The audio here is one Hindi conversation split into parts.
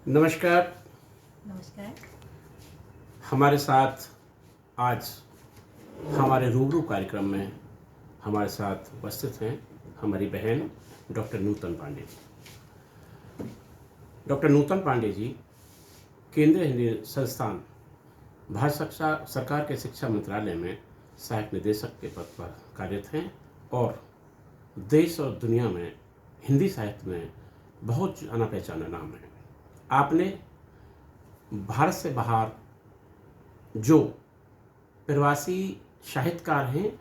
नमस्कार। नमस्कार। हमारे साथ आज हमारे रूबरू कार्यक्रम में हमारे साथ उपस्थित हैं हमारी बहन डॉक्टर नूतन पांडे जी। डॉक्टर नूतन पांडे जी केंद्रीय हिंदी संस्थान भारत सरकार के शिक्षा मंत्रालय में सहायक निदेशक के पद पर कार्यरत हैं और देश और दुनिया में हिंदी साहित्य में बहुत जाना पहचाना नाम है। आपने भारत से बाहर जो प्रवासी साहित्यकार हैं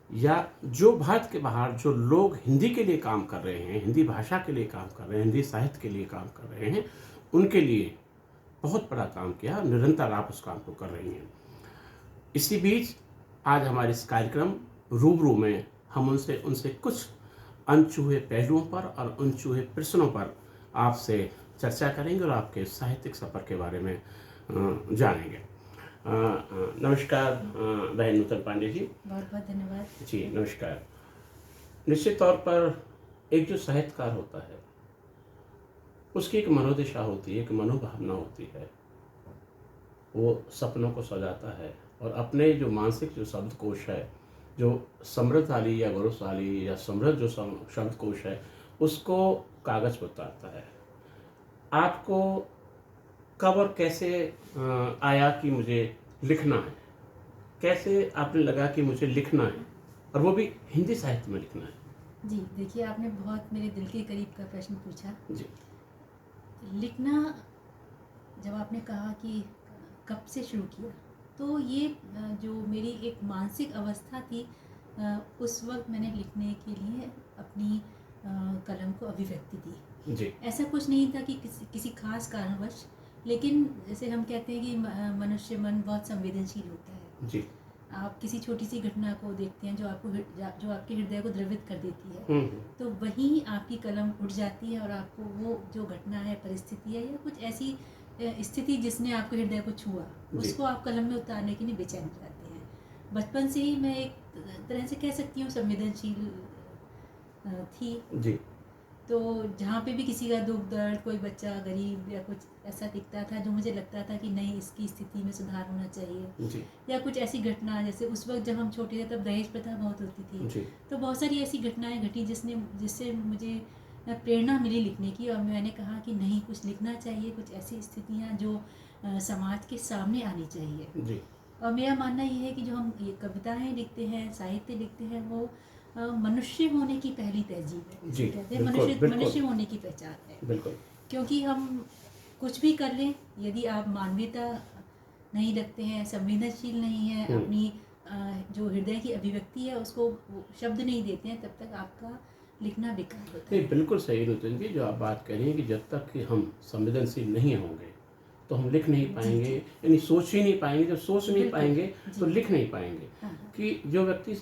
या जो भारत के बाहर जो लोग हिंदी के लिए काम कर रहे हैं, हिंदी भाषा के लिए काम कर रहे हैं, हिंदी साहित्य के लिए काम कर रहे हैं, उनके लिए बहुत बड़ा काम किया। निरंतर आप उस काम को कर रही हैं। इसी बीच आज हमारे इस कार्यक्रम रूबरू में हम उनसे कुछ अनछुए पहलुओं पर और अनछुए प्रश्नों पर आपसे चर्चा करेंगे और आपके साहित्यिक सफ़र के बारे में जानेंगे। नमस्कार बहन नूतन पांडे जी। बहुत बहुत धन्यवाद जी नमस्कार। निश्चित तौर पर एक जो साहित्यकार होता है उसकी एक मनोदशा होती है, एक मनोभावना होती है। वो सपनों को सजाता है और अपने जो मानसिक जो शब्दकोश है, जो समृद्धशाली या गौरवशाली या समृद्ध जो शब्दकोश है, उसको कागज़ पर उतारता है। आपको कब और कैसे आया कि मुझे लिखना है? कैसे आपने लगा कि मुझे लिखना है और वो भी हिंदी साहित्य में लिखना है? जी, देखिए आपने बहुत मेरे दिल के करीब का प्रश्न पूछा। जी। लिखना, जब आपने कहा कि कब से शुरू किया, तो ये जो मेरी एक मानसिक अवस्था थी, उस वक्त मैंने लिखने के लिए अपनी कलम को अभिव्यक्ति दी। जी। ऐसा कुछ नहीं था कि किसी खास कारणवश, लेकिन जैसे हम कहते हैं कि मनुष्य मन बहुत संवेदनशील होता है। जी। आप किसी छोटी सी घटना को देखते हैं जो आपके हृदय को द्रवित कर देती है, तो वहीं आपकी कलम उठ जाती है और आपको वो जो घटना है, परिस्थिति है या कुछ ऐसी स्थिति जिसने आपके हृदय को छुआ, उसको आप कलम में उतारने के लिए बेचैन हो जाते हैं। बचपन से ही मैं एक तरह से कह सकती हूँ संवेदनशील थी। जी। तो जहाँ पे भी किसी का दुख दर्द, कोई बच्चा गरीब या कुछ ऐसा दिखता था जो मुझे लगता था कि नहीं, इसकी स्थिति में सुधार होना चाहिए, जी। या कुछ ऐसी घटना, जैसे उस वक्त जब हम छोटे थे तब दहेज प्रथा बहुत होती थी। जी। तो बहुत सारी ऐसी घटनाएं घटी जिससे मुझे प्रेरणा मिली लिखने की, और मैंने कहा कि नहीं, कुछ लिखना चाहिए, कुछ ऐसी स्थितियाँ जो समाज के सामने आनी चाहिए। जी। और मेरा मानना ये है कि जो हम ये कविताएँ लिखते हैं, साहित्य लिखते हैं, वो मनुष्य होने की पहली तहजीब है। जी, कहते हैं बिल्कुल। मनुष्य होने की पहचान है। बिल्कुल। क्योंकि हम कुछ भी कर लें, यदि आप मानवीयता नहीं रखते हैं, संवेदनशील नहीं है, अपनी जो हृदय की अभिव्यक्ति है उसको शब्द नहीं देते हैं, तब तक आपका लिखना बेकार होता है। नहीं, बिल्कुल सही नूतन जी, जो आप बात कह रही हैं कि जब तक कि हम संवेदनशील नहीं होंगे तो हम लिख नहीं पाएंगे, यानी सोच ही नहीं पाएंगे। जब सोच नहीं पाएंगे तो लिख नहीं पाएंगे। कि जो व्यक्ति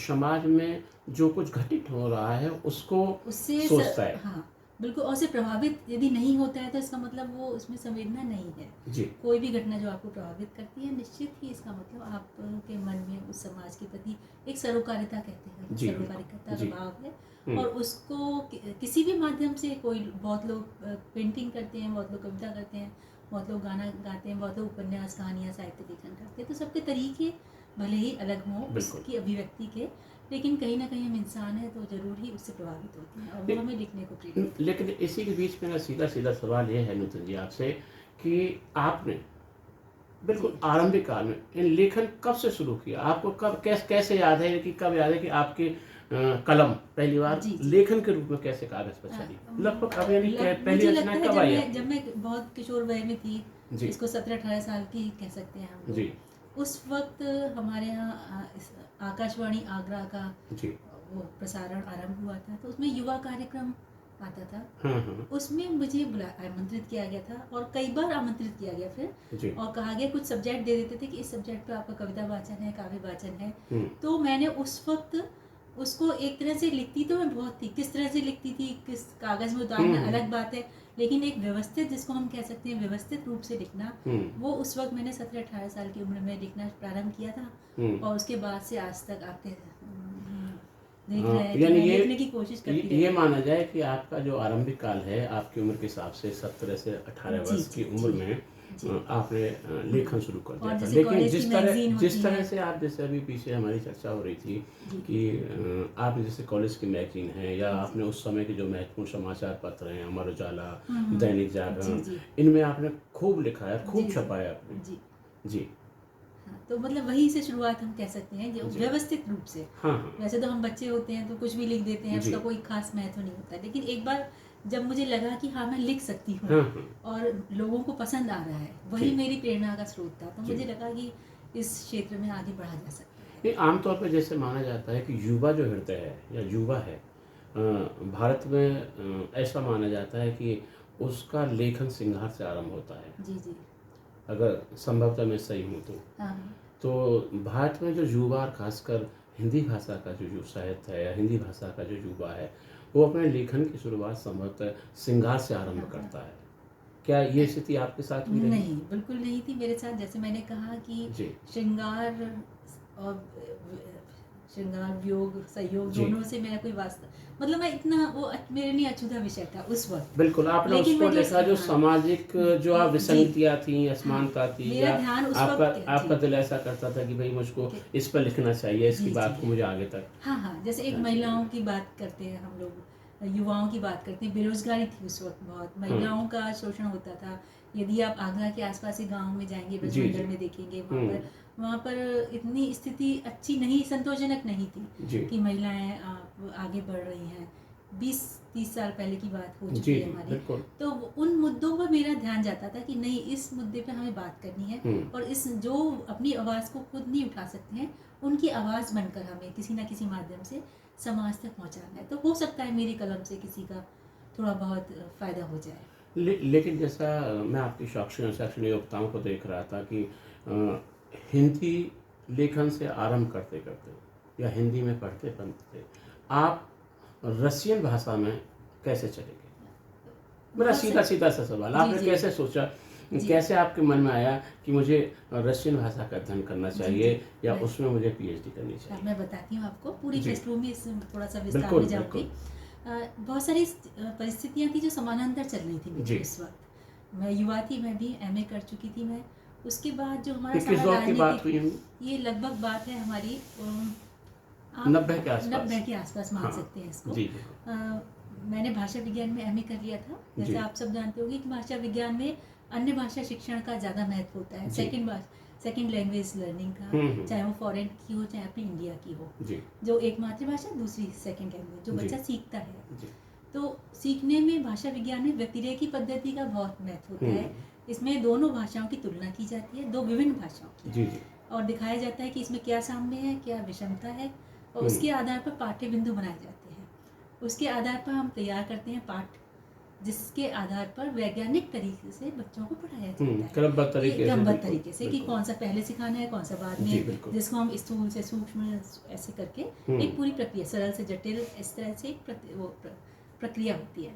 समाज में जो कुछ घटित हो रहा है उसको सोचता है। हाँ, बिल्कुल। और से प्रभावित यदि नहीं होता है तो इसका मतलब वो उसमें संवेदना नहीं है। जी। कोई भी घटना जो आपको प्रभावित करती है, निश्चित ही इसका मतलब आपके मन में उस समाज के प्रति एक सरोकारिता, कहते हैं, सरोकारिता का भाव है। और उसको किसी भी माध्यम से, कोई, बहुत लोग पेंटिंग करते हैं, बहुत लोग कविता करते हैं, बहुत लोग गाना गाते हैं, बहुत लोग उपन्यास, कहानियाँ, साहित्य लेखन करते हैं। तो सबके तरीके भले ही अलग हों उसकी अभिव्यक्ति के, लेकिन कहीं ना कहीं हम इंसान हैं तो जरूर ही उससे प्रभावित होते हैं और वो हमें लिखने को प्रेरित। लेकिन इसी के बीच मेरा सीधा सवाल ये है नूतन जी आपसे कि आपने बिल्कुल आरंभिक काल में लेखन कब से शुरू किया? आपको कब, कैसे याद है कि कब याद है कि आपके कलम पहली बार लेखन के रूप में कैसे कागज पर चली? लगभग कब, यानी पहली रचना कब आई? जब मैं बहुत किशोर वय में थी, इसको 17-18 साल की कह सकते हैं हम जी। उस वक्त हमारे यहाँ आकाशवाणी आगरा का जी वो प्रसारण आरंभ हुआ था, तो उसमें युवा कार्यक्रम आता था। उसमें मुझे आमंत्रित किया गया था और कई बार आमंत्रित किया गया फिर, और कहा गया, कुछ सब्जेक्ट दे देते थे कि इस सब्जेक्ट पे आपका कविता वाचन है, काव्य वाचन है। तो मैंने उस वक्त उसको एक तरह से लिखती तो मैं बहुत थी, किस तरह से लिखती थी, किस कागज़ में उतारना अलग बात है, लेकिन एक व्यवस्थित, जिसको हम कह सकते हैं व्यवस्थित रूप से लिखना, वो उस वक्त मैंने 17-18 साल की उम्र में लिखना प्रारंभ किया था। और उसके बाद से आज तक आपके देख रहे हैं, यानी लिखने की कोशिश करती ये माना जाए कि आपका जो आरंभिक काल है आपकी उम्र के हिसाब से 17 से 18 वर्ष की उम्र में आपने लेखन शुरू कर दिया था। लेकिन जिस तरह से आप, जैसे अभी पीछे हमारी चर्चा हो रही थी कि आपने जैसे कॉलेज की मैगजीन है या आपने उस समय के जो महत्वपूर्ण समाचार पत्र हैं, अमर उजाला, दैनिक जागरण, इनमें आपने खूब लिखा है, खूब छपाया आपने। जी, तो मतलब वहीं से शुरुआत हम कह सकते हैं, जो व्यवस्थित रूप से। वैसे तो हम बच्चे होते हैं तो कुछ भी लिख देते हैं, उसका कोई खास महत्व नहीं होता, लेकिन एक बार जब मुझे लगा कि हाँ मैं लिख सकती हूँ और लोगों को पसंद आ रहा है, वही मेरी प्रेरणा का स्रोत था। तो मुझे लगा कि इस क्षेत्र में आगे बढ़ा जा सकता है। आमतौर पर जैसे माना जाता है कि युवा जो हृदय है या युवा है भारत में, ऐसा माना जाता है कि उसका लेखन श्रृंगार से आरंभ होता है। जी जी, अगर संभवतः मैं सही हूँ तो भारत में जो युवा, खासकर हिंदी भाषा का जो युवा साहित्य है या हिंदी भाषा का जो युवा है, वो अपने लेखन की शुरुआत संभवतः श्रृंगार से आरंभ करता है। क्या ये स्थिति आपके साथ भी रही? नहीं, बिल्कुल नहीं थी मेरे साथ। जैसे मैंने कहा कि श्रृंगार और श्रृंगार, वियोग, सहयोग दोनों से मेरा कोई वास्ता, मतलब मैं इतना, वो मेरे लिए अछूता विषय था उस वक्त। बिल्कुल, आपने उसको देखा जो सामाजिक जो आप विसंगतियाँ थी, असमानता थी, या आपका दिल ऐसा करता था कि भाई मुझको इस पर लिखना चाहिए, इसकी बात को मुझे आगे तक। हाँ, जैसे एक महिलाओं की बात करते हैं हम लोग, युवाओं की बात करते हैं, बेरोजगारी थी उस वक्त बहुत, महिलाओं का शोषण होता था। यदि आप आगरा के आसपास के गांव में जाएंगे, ब्रजमंडल में देखेंगे, वहाँ पर इतनी स्थिति अच्छी नहीं, संतोषजनक नहीं थी कि महिलाएं आगे बढ़ रही हैं। 20-30 साल पहले की बात हो चुकी है हमारी। तो उन मुद्दों पर मेरा ध्यान जाता था कि नहीं, इस मुद्दे पे हमें बात करनी है, और इस जो अपनी आवाज़ को खुद नहीं उठा सकते हैं, उनकी आवाज़ बनकर हमें किसी ना किसी माध्यम से समाज तक पहुंचाना है। तो हो सकता है मेरी कलम से किसी का थोड़ा बहुत फ़ायदा हो जाए। लेकिन जैसा मैं आपकी शैक्षणिक योग्यताओं को देख रहा था कि हिंदी लेखन से आरंभ करते करते या हिंदी में पढ़ते पढ़ते आप रशियन भाषा में कैसे चले गए? मेरा सीधा सा सवाल, आपने कैसे सोचा, कैसे आपके मन में आया कि मुझे रशियन भाषा का अध्ययन करना चाहिए या उसमें मुझे पीएचडी करनी चाहिए? मैं बताती हूँ आपको पूरी पृष्ठभूमि, थोड़ा सा विस्तार में जाऊँगी। बहुत सारी परिस्थितियाँ थी जो समानांतर चल रही थी मुझे उस वक्त। मैं युवा थी, मैं भी एमए कर चुकी थी मैं। उसके बाद जो हमारा ये लगभग बात है हमारी 90 के आसपास मान सकते हैं इसको। मैंने भाषा विज्ञान में एमए कर लिया था। जैसे आप सब जानते होंगे कि भाषा विज्ञान में अन्य भाषा शिक्षण का ज़्यादा महत्व होता है, सेकंड लैंग्वेज लर्निंग का, चाहे वो फॉरेन की हो चाहे अपनी इंडिया की हो। जो एक मातृभाषा, दूसरी सेकंड लैंग्वेज जो बच्चा सीखता है। तो सीखने में भाषा विज्ञान में व्यतिरेकी पद्धति का बहुत महत्व होता है। इसमें दोनों भाषाओं की तुलना की जाती है, दो विभिन्न भाषाओं की, और दिखाया जाता है कि इसमें क्या साम्य है, क्या विषमता है, और उसके आधार पर पाठ्य बिंदु बनाए जाते हैं। उसके आधार पर हम तैयार करते हैं पाठ, जिसके आधार पर वैज्ञानिक तरीके से बच्चों को पढ़ाया जाता है, क्रमबद्ध तरीके से कि कौन सा पहले सिखाना है, कौन सा बाद में, जिसको हम स्थूल से सूक्ष्म ऐसे करके एक पूरी प्रक्रिया, सरल से जटिल, इस तरह से एक प्रक्रिया होती है।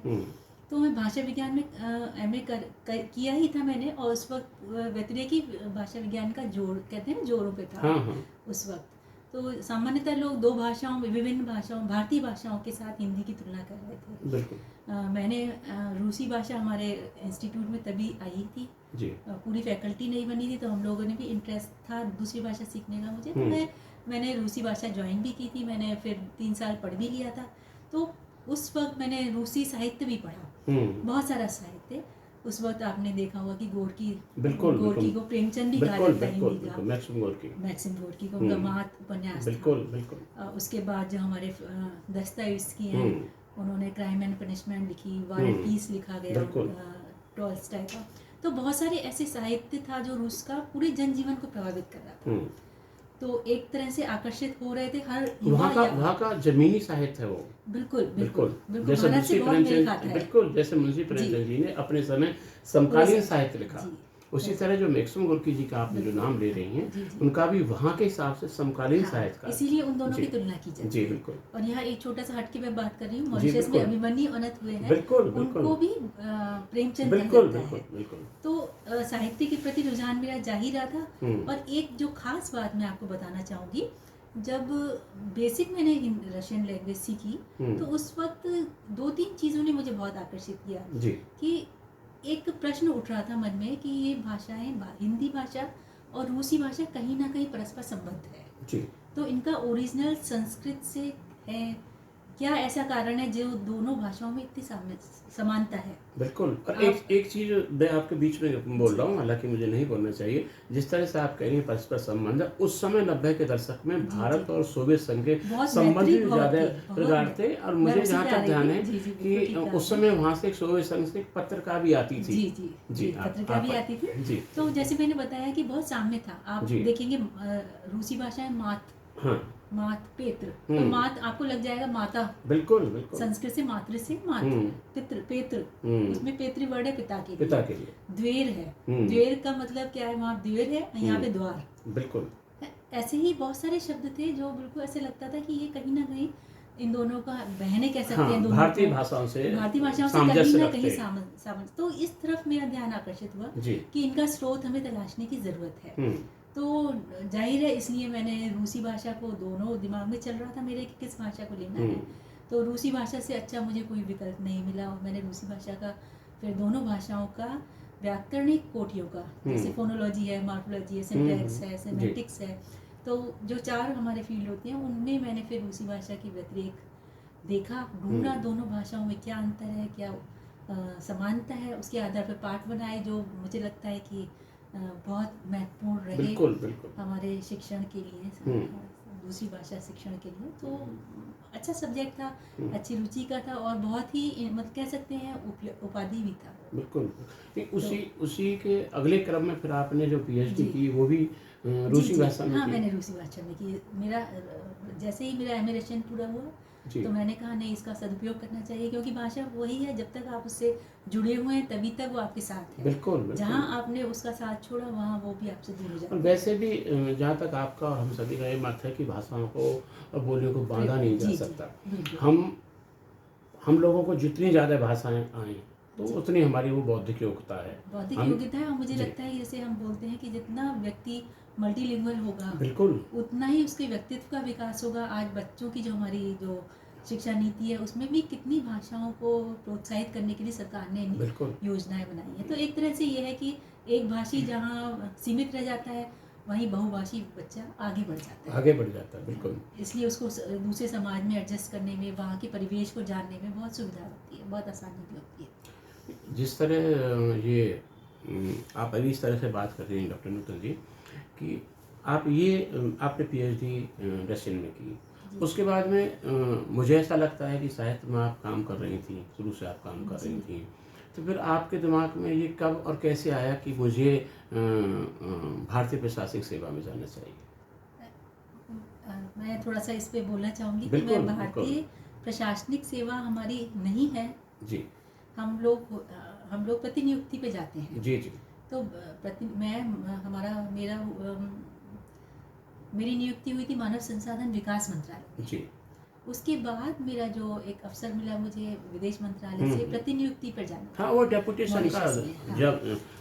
तो मैं भाषा विज्ञान में एमए किया ही था मैंने, और उस वक्त व्यतिरेकी भाषा विज्ञान का जोर, कहते हैं ना, जोरों पे था उस वक्त। तो सामान्यतः लोग दो भाषाओं, विभिन्न भाषाओं, भारतीय भाषाओं के साथ हिंदी की तुलना कर रहे थे। मैंने रूसी भाषा हमारे इंस्टीट्यूट में तभी आई थी, पूरी फैकल्टी नहीं बनी थी, तो हम लोगों ने भी इंटरेस्ट था दूसरी भाषा सीखने का मुझे, तो मैंने रूसी भाषा ज्वाइन भी की थी। मैंने फिर 3 साल पढ़ भी लिया था। तो उस वक्त मैंने रूसी साहित्य भी पढ़ा, बहुत सारा साहित्य। उस वक्त आपने देखा होगा कि गोरकी को प्रेमचंद भी कहा जाता है हिंदी का, मैक्सिम गोरकी को उनका मात उपन्यास था। उसके बाद जो हमारे दस्तावेज़की हैं, उन्होंने क्राइम एंड पनिशमेंट लिखी, वार एंड पीस लिखा गया टॉल्स्टॉय का। तो बहुत सारे ऐसे साहित्य था जो रूस का पूरे जनजीवन को प्रभावित कर रहा था। तो एक तरह से आकर्षित हो रहे थे हर वहाँ का जमीनी साहित्य है वो। बिल्कुल जैसे मुंशी प्रेमचंद जी ने अपने समय समकालीन साहित्य लिखा, उसी तरह जो मैक्सिम गोर्की जी का आपने जो नाम ले रही हैं, उनका भी वहाँ के हिसाब से समकालीन साहित्य का, इसीलिए उन दोनों की तुलना की जाती है। जी बिल्कुल। और यहाँ एक छोटा सा हटके मैं बात कर रही हूँ, मॉरिशस में अभिमन्यु अनंत हुए हैं, उनको भी प्रेमचंद कहा जाता है। तो साहित्य के प्रति रुझान मेरा जा ही रहा था। और एक जो खास बात मैं आपको बताना चाहूँगी जब बेसिक मैंने रशियन लैंग्वेज सीखी तो उस वक्त 2-3 चीज़ों ने मुझे बहुत आकर्षित किया जी। कि एक प्रश्न उठ रहा था मन में कि ये भाषाएं, हिंदी भाषा और रूसी भाषा कहीं ना कहीं परस्पर संबद्ध है जी। तो इनका ओरिजिनल संस्कृत से है, क्या ऐसा कारण है जो दोनों भाषाओं में इतनी समानता है? बिल्कुल। और एक चीज़ मैं आपके बीच में बोल रहा हूँ, हालांकि मुझे नहीं बोलना चाहिए। जिस तरह से आप कह रही हैं परस्पर संबंध, उस समय 90 के दशक में भारत और सोवियत संघ के संबंध ज़्यादा प्रगाढ़ थे। और मुझे जहाँ तक ध्यान है कि उस समय वहाँ से एक सोवियत संघ से एक पत्रिका भी आती थी। जी, पत्रिका भी आती थी जी। तो जैसे मैंने बताया कि बहुत साम्य था। आप देखेंगे रूसी भाषा है मात, मात पेत्र, तो मात आपको लग जाएगा माता। बिल्कुल बिल्कुल। संस्कृत से मातृ से मात, पितृ पेत्र, उसमें पेतृ वर्ड है पिता के लिए। द्वेर है, द्वेर का मतलब क्या है? वहाँ द्वेर है, यहाँ पे द्वार। बिल्कुल। ऐसे ही बहुत सारे शब्द थे जो बिल्कुल ऐसे लगता था कि ये कहीं ना कहीं इन दोनों का बहने कह सकते हैं, दोनों भारतीय भाषाओं से कहीं ना कहीं सामंजस्य। तो इस तरफ मेरा ध्यान आकर्षित हुआ कि इनका स्रोत हमें तलाशने की जरूरत है। तो जाहिर है इसलिए मैंने रूसी भाषा को, दोनों दिमाग में चल रहा था मेरे कि किस भाषा को लेना है। तो रूसी भाषा से अच्छा मुझे कोई विकल्प नहीं मिला और मैंने रूसी भाषा का फिर दोनों भाषाओं का व्याकरणिक कोटियों का, जैसे फोनोलॉजी है, मॉर्फोलॉजी है, सिंटैक्स है, सेमेंटिक्स है, तो जो 4 हमारे फील्ड होती हैं उनमें मैंने फिर रूसी भाषा की व्यतिरेक देखा, ढूंढा दोनों भाषाओं में क्या अंतर है, क्या समानता है, उसके आधार पर पाठ बनाए जो मुझे लगता है कि बहुत महत्वपूर्ण रहे। बिल्कुल बिल्कुल। हमारे शिक्षण के लिए, दूसरी भाषा शिक्षण के लिए। तो अच्छा सब्जेक्ट था, अच्छी रुचि का था और बहुत ही मतलब कह सकते हैं उपाधि भी था। बिल्कुल। उसी के अगले क्रम में फिर आपने जो पीएचडी की वो भी रूसी भाषा में की? हाँ, मैंने रूसी भाषा में की। मेरा जैसे ही मेरा एमए रशियन पूरा हुआ तो मैंने कहा नहीं, इसका सदुपयोग करना चाहिए, क्योंकि भाषा वही है, जब तक आप उससे जुड़े हुए हैं तभी तक वो आपके साथ है। बिल्कुल। जहाँ आपने उसका साथ छोड़ा वहाँ वो भी आपसे दूर हो जाता है। और वैसे भी जहाँ तक आपका और हम सभी का ये मत है कि भाषाओं को और बोलियों को बांधा नहीं जा सकता। हम लोगों को जितनी ज़्यादा भाषाएं आएँ तो उतनी हमारी वो बौद्धिक योग्यता है। बौद्धिक योग्यता है। और मुझे लगता है जैसे हम बोलते हैं कि जितना व्यक्ति मल्टीलिंगुअल होगा, बिल्कुल, उतना ही उसके व्यक्तित्व का विकास होगा। आज बच्चों की जो हमारी जो शिक्षा नीति है उसमें भी कितनी भाषाओं को प्रोत्साहित करने के लिए सरकार ने योजनाएं बनाई हैं। तो एक तरह से ये है कि एक भाषी जहाँ सीमित रह जाता है वहीं बहुभाषी बच्चा आगे बढ़ जाता है। बिल्कुल। इसलिए उसको दूसरे समाज में एडजस्ट करने में, वहाँ के परिवेश को जानने में बहुत सुविधा होती है, बहुत आसानी भी होती है। जिस तरह ये आप अभी इस तरह से बात कर रही हैं डॉक्टर नूतन जी कि आपने पीएचडी रशियन में की, उसके बाद में मुझे ऐसा लगता है कि साहित्य में आप काम कर रही थी, शुरू से आप काम कर रही थी, तो फिर आपके दिमाग में ये कब और कैसे आया कि मुझे भारतीय प्रशासनिक सेवा में जाना चाहिए? मैं थोड़ा सा इस पे बोलना चाहूँगी कि मैं भारतीय प्रशासनिक सेवा हमारी नहीं है जी। हम लोग प्रतिनियुक्ति पे जाते हैं जी। तो मेरी नियुक्ति हुई थी मानव संसाधन विकास मंत्रालय जी। उसके बाद मेरा जो एक अवसर मिला मुझे विदेश मंत्रालय से प्रतिनियुक्ति पर जाना। हाँ, वो डेपुटेशन का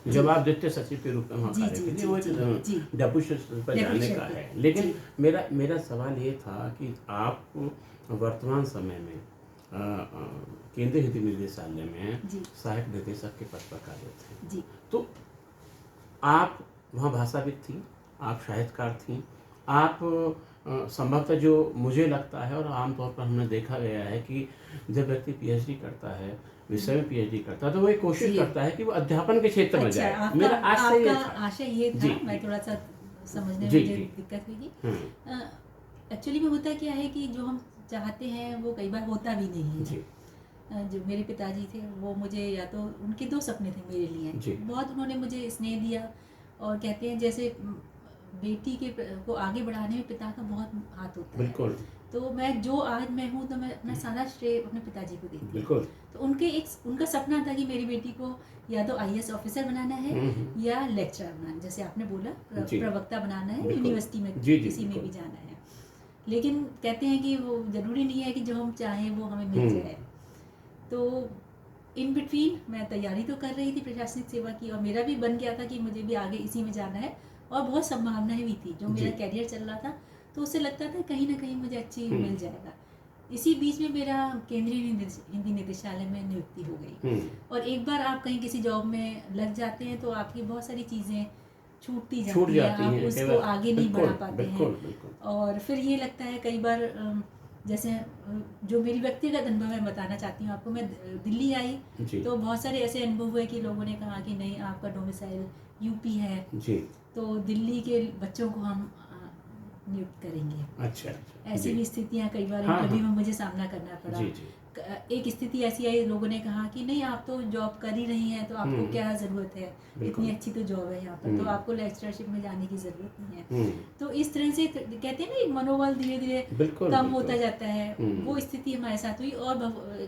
जब आप द्वितीय सचिव के रूप में वहाँ कार्य करते हैं, वो डेपुटेशन पर जाने का है। लेकिन मेरा सवाल ये था कि आप वर्तमान समय में केंद्रीय हिंदी निदेशालय में सहायक निदेशक के पद पर कार्यरत हैं, तो आप वहाँ भाषाविद थी, आप साहित्यकार थी, आप संभवतः जो मुझे लगता है और आमतौर पर हमने देखा गया है कि जब व्यक्ति पीएचडी करता है, विषय में पीएचडी करता है, तो वो एक कोशिश करता है कि वो अध्यापन के क्षेत्र में जाए। मेरा आशय ये था, मैं थोड़ा सा समझने में मुझे दिक्कत हुई। एक्चुअली में होता क्या है कि जो हम चाहते हैं वो कई बार होता भी नहीं है। जो मेरे पिताजी थे वो मुझे, या तो उनके 2 सपने थे मेरे लिए, बहुत उन्होंने मुझे स्नेह दिया और कहते हैं जैसे बेटी को आगे बढ़ाने में पिता का बहुत हाथ होता है। बिल्कुल। तो मैं जो आज मैं हूँ तो मैं अपना सारा श्रेय अपने पिताजी को देती हूँ। बिल्कुल। तो उनका सपना था कि मेरी बेटी को या तो आईएएस ऑफिसर बनाना है या लेक्चरर बनाना, जैसे आपने बोला प्रवक्ता बनाना है, यूनिवर्सिटी में किसी में भी जाना है। लेकिन कहते हैं कि वो जरूरी नहीं है कि जो हम चाहें वो हमें मिल जाए। तो इन बिटवीन मैं तैयारी तो कर रही थी प्रशासनिक सेवा की और मेरा भी बन गया था कि मुझे भी आगे इसी में जाना है और बहुत संभावनाएं भी थी। जो मेरा कैरियर चल रहा था तो उससे लगता था कहीं ना कहीं मुझे अच्छी मिल जाएगा। इसी बीच में मेरा केंद्रीय हिंदी निदेशालय में नियुक्ति हो गई। और एक बार आप कहीं किसी जॉब में लग जाते हैं तो आपकी बहुत सारी चीज़ें छूटती जाती है, आप उसको आगे नहीं बढ़ा पाते हैं। और फिर ये लगता है कई बार, जैसे जो मेरी व्यक्तिगत अनुभव मैं बताना चाहती हूँ आपको, मैं दिल्ली आई तो बहुत सारे ऐसे अनुभव हुए कि लोगों ने कहा कि नहीं, आपका डोमिसाइल यूपी है जी, तो दिल्ली के बच्चों को हम नियुक्त करेंगे। अच्छा, ऐसी भी स्थितियाँ कई बार इंटरव्यू में मुझे सामना करना पड़ा। एक स्थिति ऐसी आई, लोगों ने कहा कि नहीं, आप तो जॉब कर ही रही हैं तो आपको क्या ज़रूरत है, इतनी अच्छी तो जॉब है यहाँ पर, तो आपको लेक्चरशिप में जाने की ज़रूरत नहीं है। तो इस तरह से कहते हैं ना, मनोबल धीरे धीरे कम होता जाता है। वो स्थिति हमारे साथ हुई। और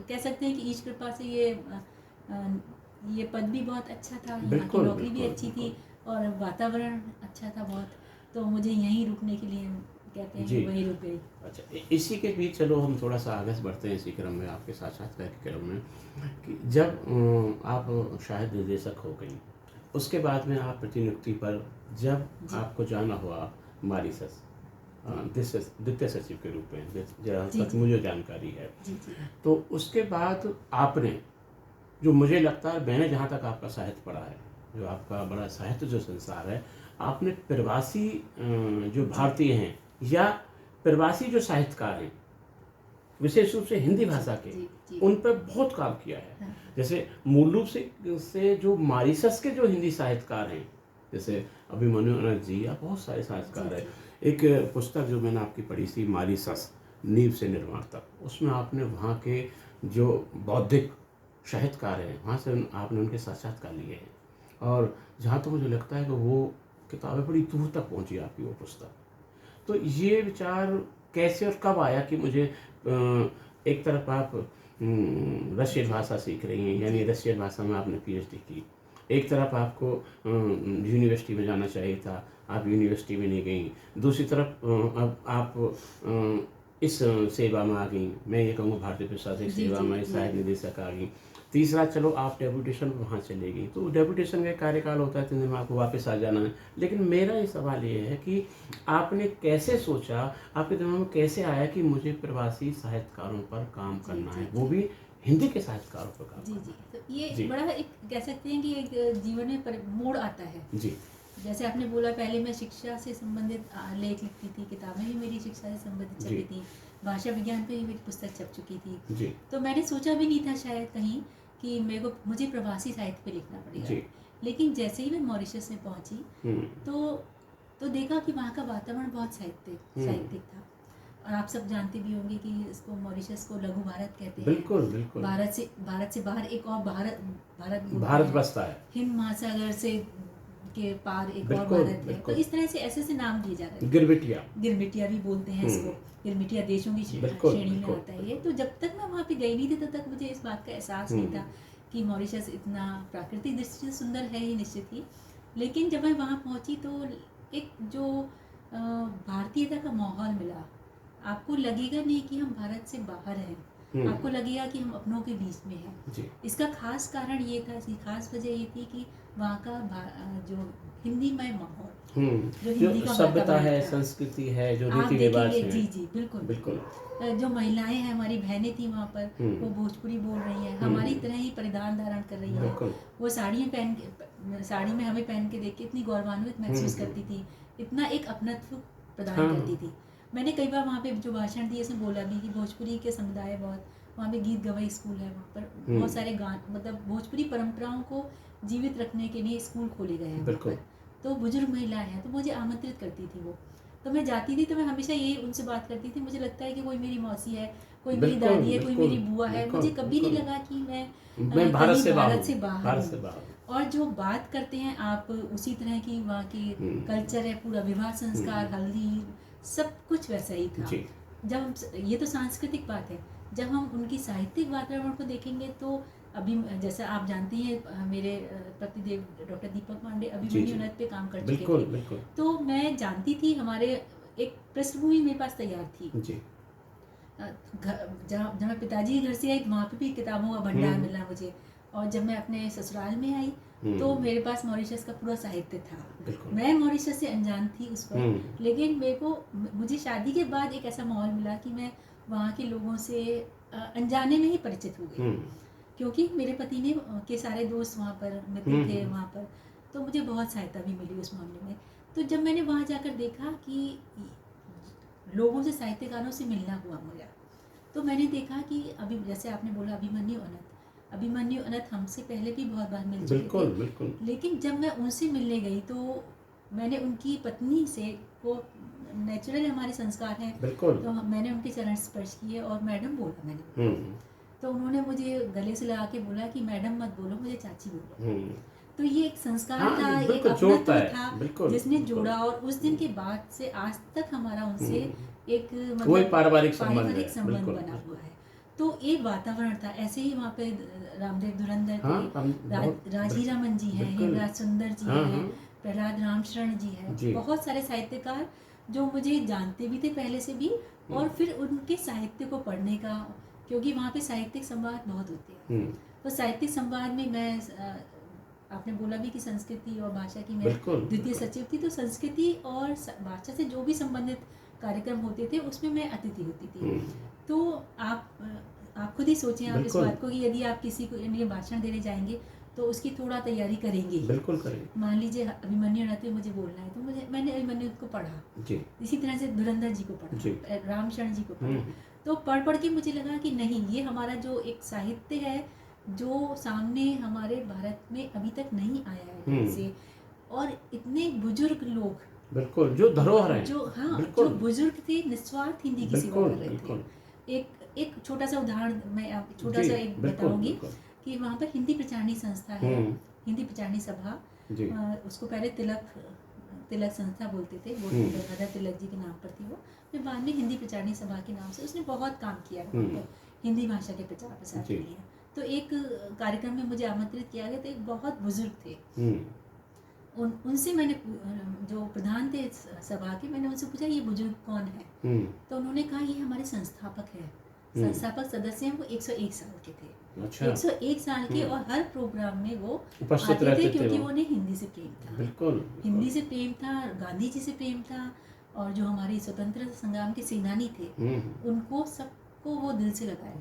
कह सकते हैं कि ईश कृपा से ये पद भी बहुत अच्छा था, यहाँ की नौकरी भी अच्छी थी और वातावरण अच्छा था बहुत, तो मुझे यहीं रुकने के लिए कहते हैं कि वहीं रुक गई। अच्छा, इसी के बीच चलो हम थोड़ा सा आगे बढ़ते हैं इसी क्रम में, आपके साक्षात्कार के क्रम में, कि जब आप शायद निदेशक हो गई, उसके बाद में आप प्रतिनियुक्ति पर जब आपको जाना हुआ मॉरिशस द्वितीय सचिव के रूप में, जहाँ तक मुझे जानकारी है, तो उसके बाद आपने, जो मुझे लगता है, मैंने जहाँ तक आपका साहित्य पढ़ा है, जो आपका बड़ा साहित्य जो संसार है, आपने प्रवासी जो भारतीय हैं या प्रवासी जो साहित्यकार हैं, विशेष रूप से हिंदी भाषा के, उन पर बहुत काम किया है। जैसे मूल रूप से जो मॉरिशस के जो हिंदी साहित्यकार हैं, जैसे अभिमन्यु अनंत जी या बहुत सारे साहित्यकार हैं। एक पुस्तक जो मैंने आपकी पढ़ी थी, मॉरिशस नींव से निर्माण तक, उसमें आपने वहाँ के जो बौद्धिक साहित्यकार हैं, वहाँ से आपने उनके साक्षात्कार लिए हैं। और जहाँ तो मुझे लगता है कि वो किताबें बड़ी दूर तक पहुँची, आपकी वो पुस्तक। तो ये विचार कैसे और कब आया कि मुझे, एक तरफ आप रशियन भाषा सीख रही हैं, यानी रशियन भाषा में आपने पीएचडी की, एक तरफ आपको यूनिवर्सिटी में जाना चाहिए था, आप यूनिवर्सिटी में नहीं गई, दूसरी तरफ अब आप इस सेवा में आ गई, मैं ये कहूँगा भारतीय प्रशासनिक सेवा में सहायक निदेशक आ गई, तीसरा चलो आप डेपुटेशन वहाँ चले गई, तो डेपुटेशन का कार्यकाल होता है 3 दिन में आपको वापस आ जाना है। लेकिन मेरा ये सवाल ये है कि आपने कैसे सोचा, आपके दिमाग में कैसे आया कि मुझे प्रवासी साहित्यकारों पर काम करना है, वो भी हिंदी के साहित्यकारों पर काम करना है? तो ये बड़ा एक कह सकते हैं कि एक जीवन में मोड़ आता है जी। जैसे आपने बोला, पहले मैं शिक्षा से संबंधित लेख लिखती थी, किताबें भी मेरी शिक्षा से संबंधित छपी थी, भाषा विज्ञान पे ही मेरी पुस्तक छप चुकी थी जी। तो मैंने सोचा भी नहीं था शायद कहीं कि मुझे प्रवासी साहित्य पे लिखना पड़ेगा। लेकिन जैसे ही मैं मॉरिशस में पहुंची तो देखा कि वहाँ का वातावरण बहुत साहित्यिक था। और आप सब जानते भी होंगे कि इसको मॉरिशस को लघु भारत कहते हैं। बिल्कुल बिल्कुल। भारत से बाहर एक और भारत बसता है, हिंद महासागर से के पार एक और भारत है। तो इस तरह से ऐसे नाम दिए जा रहे हैं। गिरमिटिया भी बोलते हैं इसको, गिरमिटिया देशों की श्रेणी में आता है ये। तो जब तक मैं वहाँ पे गई नहीं थी तब तक मुझे इस बात का एहसास नहीं था कि मॉरिशस इतना प्राकृतिक दृष्टि से सुंदर है ही, निश्चित ही। लेकिन जब मैं वहाँ पहुँची तो एक जो भारतीयता का माहौल मिला, आपको लगेगा नहीं कि हम भारत से बाहर हैं, आपको लगेगा कि हम अपनों के बीच में हैं। इसका खास कारण ये था, इसकी खास वजह ये थी कि वहाँ का जो हिंदीमय माहौल, जो हिंदी का सभ्यता है, संस्कृति है, जो रीति रिवाज है, जी बिल्कुल। जो महिलाएं हैं, हमारी बहनें थी वहाँ पर, वो भोजपुरी बोल रही हैं, हमारी तरह ही परिधान धारण कर रही हैं, वो साड़ी में हमें पहन के देख के इतनी गौरवान्वित महसूस करती थी, इतना एक अपनत्व प्रदान करती थी। मैंने कई बार वहाँ पे जो भाषण दिए उसमें बोला भी कि भोजपुरी के समुदाय बहुत, वहाँ पे गीत गवाई स्कूल है, वहाँ पर बहुत सारे गान, मतलब भोजपुरी परंपराओं को जीवित रखने के लिए स्कूल खोले गए हैं वहाँ पर। तो बुजुर्ग महिलाएं हैं, तो मुझे आमंत्रित करती थी वो, तो मैं जाती थी, तो मैं हमेशा यही उनसे बात करती थी। मुझे लगता है कि कोई मेरी मौसी है, कोई मेरी दादी है, कोई मेरी बुआ है। मुझे कभी नहीं लगा कि मैं भारत से बाहर हूँ। और जो बात करते हैं आप उसी तरह की वहाँ की कल्चर है, पूरा विवाह संस्कार, हल्दी, सब कुछ वैसा ही था। जब ये तो सांस्कृतिक बात है, जब हम उनकी साहित्यिक वातावरण को देखेंगे तो अभी जैसा आप जानती हैं, मेरे प्रतिदेव डॉक्टर दीपक पांडे अभिमन्यु अनंत पे काम कर चुके थे, तो मैं जानती थी, हमारे एक पृष्ठभूमि मेरे पास तैयार थी। जब मैं पिताजी के घर से आई, वहाँ पे भी किताबों का भंडार मिला मुझे। और जब मैं अपने ससुराल में आई, तो मेरे पास मॉरिशस का पूरा साहित्य था। मैं मॉरिशस से अनजान थी उस वक्त, लेकिन मुझे शादी के बाद एक ऐसा माहौल मिला कि मैं वहाँ के लोगों से अनजाने में ही परिचित हो गई, क्योंकि मेरे पति ने के सारे दोस्त वहाँ पर मित्र थे वहाँ पर, तो मुझे बहुत सहायता भी मिली उस मामले में। तो जब मैंने वहाँ जाकर देखा कि लोगों से, साहित्यकारों से मिलना हुआ मुझे, तो मैंने देखा कि अभी जैसे आपने बोला अभिमन्यु अनंत हमसे पहले भी बहुत बार मिल चुके थे, लेकिन जब मैं उनसे मिलने गई तो मैंने उनकी पत्नी से, वो नेचुरल हमारे संस्कार हैं, तो मैंने उनके चरण स्पर्श किए और मैडम बोला मैंने, तो उन्होंने मुझे गले से लगा के बोला कि मैडम मत बोलो, मुझे चाची बोलो। तो ये एक संस्कार था, एक अपनत्व था जिसने जोड़ा, और उस दिन के बाद से आज तक हमारा उनसे एक मतलब पारिवारिक संबंध बना हुआ है। तो एक वातावरण था। ऐसे ही वहाँ पे रामदेव धुरंधर थे, राजीरामन जी हैं, हेमराज सुंदर जी हैं, प्रहलाद रामशरण जी हैं, बहुत सारे साहित्यकार जो मुझे जानते भी थे पहले से भी, और फिर उनके साहित्य को पढ़ने का, क्योंकि वहाँ पे साहित्यिक संवाद बहुत होते हैं, तो साहित्यिक संवाद में मैं, आपने बोला भी कि संस्कृति और भाषा की मैं द्वितीय सचिव थी, तो संस्कृति और भाषा से जो भी संबंधित कार्यक्रम होते थे उसमें मैं अतिथि होती थी। तो आप खुद ही सोचें आप इस बात को कि यदि आप किसी को लिए भाषण देने जाएंगे तो उसकी थोड़ा तैयारी करेंगे, बिल्कुल करेंगे। मान लीजिए अभिमन्यु अनंत मुझे बोलना है, तो मैंने अभिमन्यु को पढ़ा, इसी तरह से धुरंधर जी को पढ़ा, रामशरण जी को पढ़ा, तो पढ़ के मुझे लगा कि नहीं, ये हमारा जो एक साहित्य है जो सामने हमारे भारत में अभी तक नहीं आया है से, और इतने बुजुर्ग लोग, बिल्कुल, जो धरोहर है, जो बुजुर्ग थे, निस्वार्थ हिंदी की सेवा कर रहे थे। एक छोटा सा उदाहरण मैं छोटा सा एक बताऊंगी कि वहाँ पर हिंदी प्रचारणी संस्था है, हिंदी प्रचारणी सभा, उसको पहले तिलक संस्था बोलते थे, वो गंगाधर तिलक जी के नाम पर थी वो, फिर बाद में हिंदी प्रचारणी सभा के नाम से उसने बहुत काम किया हिंदी भाषा के प्रचार प्रसार के लिए। तो एक कार्यक्रम में मुझे आमंत्रित किया गया, तो एक बहुत बुजुर्ग थे, उनसे मैंने, जो प्रधान थे सभा के, मैंने उनसे पूछा ये बुजुर्ग कौन है, तो उन्होंने कहा ये हमारे संस्थापक है, संस्थापक सदस्य हैं, वो 101 साल के थे। अच्छा। 101 साल के, और हर प्रोग्राम में वो आते थे क्योंकि उन्हें हिंदी से प्रेम था, बिल्कुल, हिंदी से प्रेम था, गांधी जी से प्रेम था, और जो हमारे स्वतंत्रता संग्राम के सेनानी थे उनको सबको वो दिल से लगाया,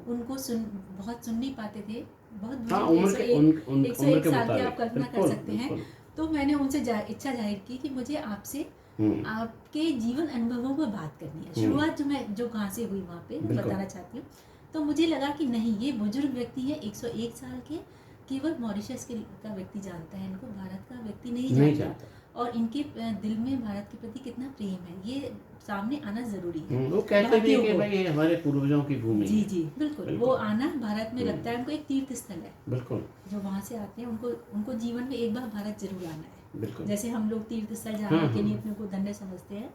उनको बहुत सुन नहीं पाते थे, बहुत 101 साल के आप कल्पना कर सकते हैं। तो मैंने उनसे इच्छा जाहिर की कि मुझे आपसे आपके जीवन अनुभवों पर बात करनी है। शुरुआत जो कहाँ से हुई वहाँ पे बताना चाहती हूँ। तो मुझे लगा कि नहीं, ये बुजुर्ग व्यक्ति है, 101 साल के, केवल मॉरिशस का व्यक्ति जानता है इनको, भारत का व्यक्ति नहीं जानता, और इनके दिल में भारत के प्रति कितना प्रेम है ये सामने आना जरूरी है। वो कहते हैं कि भाई ये हमारे पूर्वजों की भूमि है। जी बिल्कुल, वो आना भारत में लगता है उनको एक तीर्थ स्थल है, बिल्कुल, जो वहाँ से आते हैं उनको जीवन में एक बार भारत जरूर आना है। बिल्कुल, जैसे हम लोग तीर्थ स्थल जाने के लिए अपने को धन्य समझते हैं,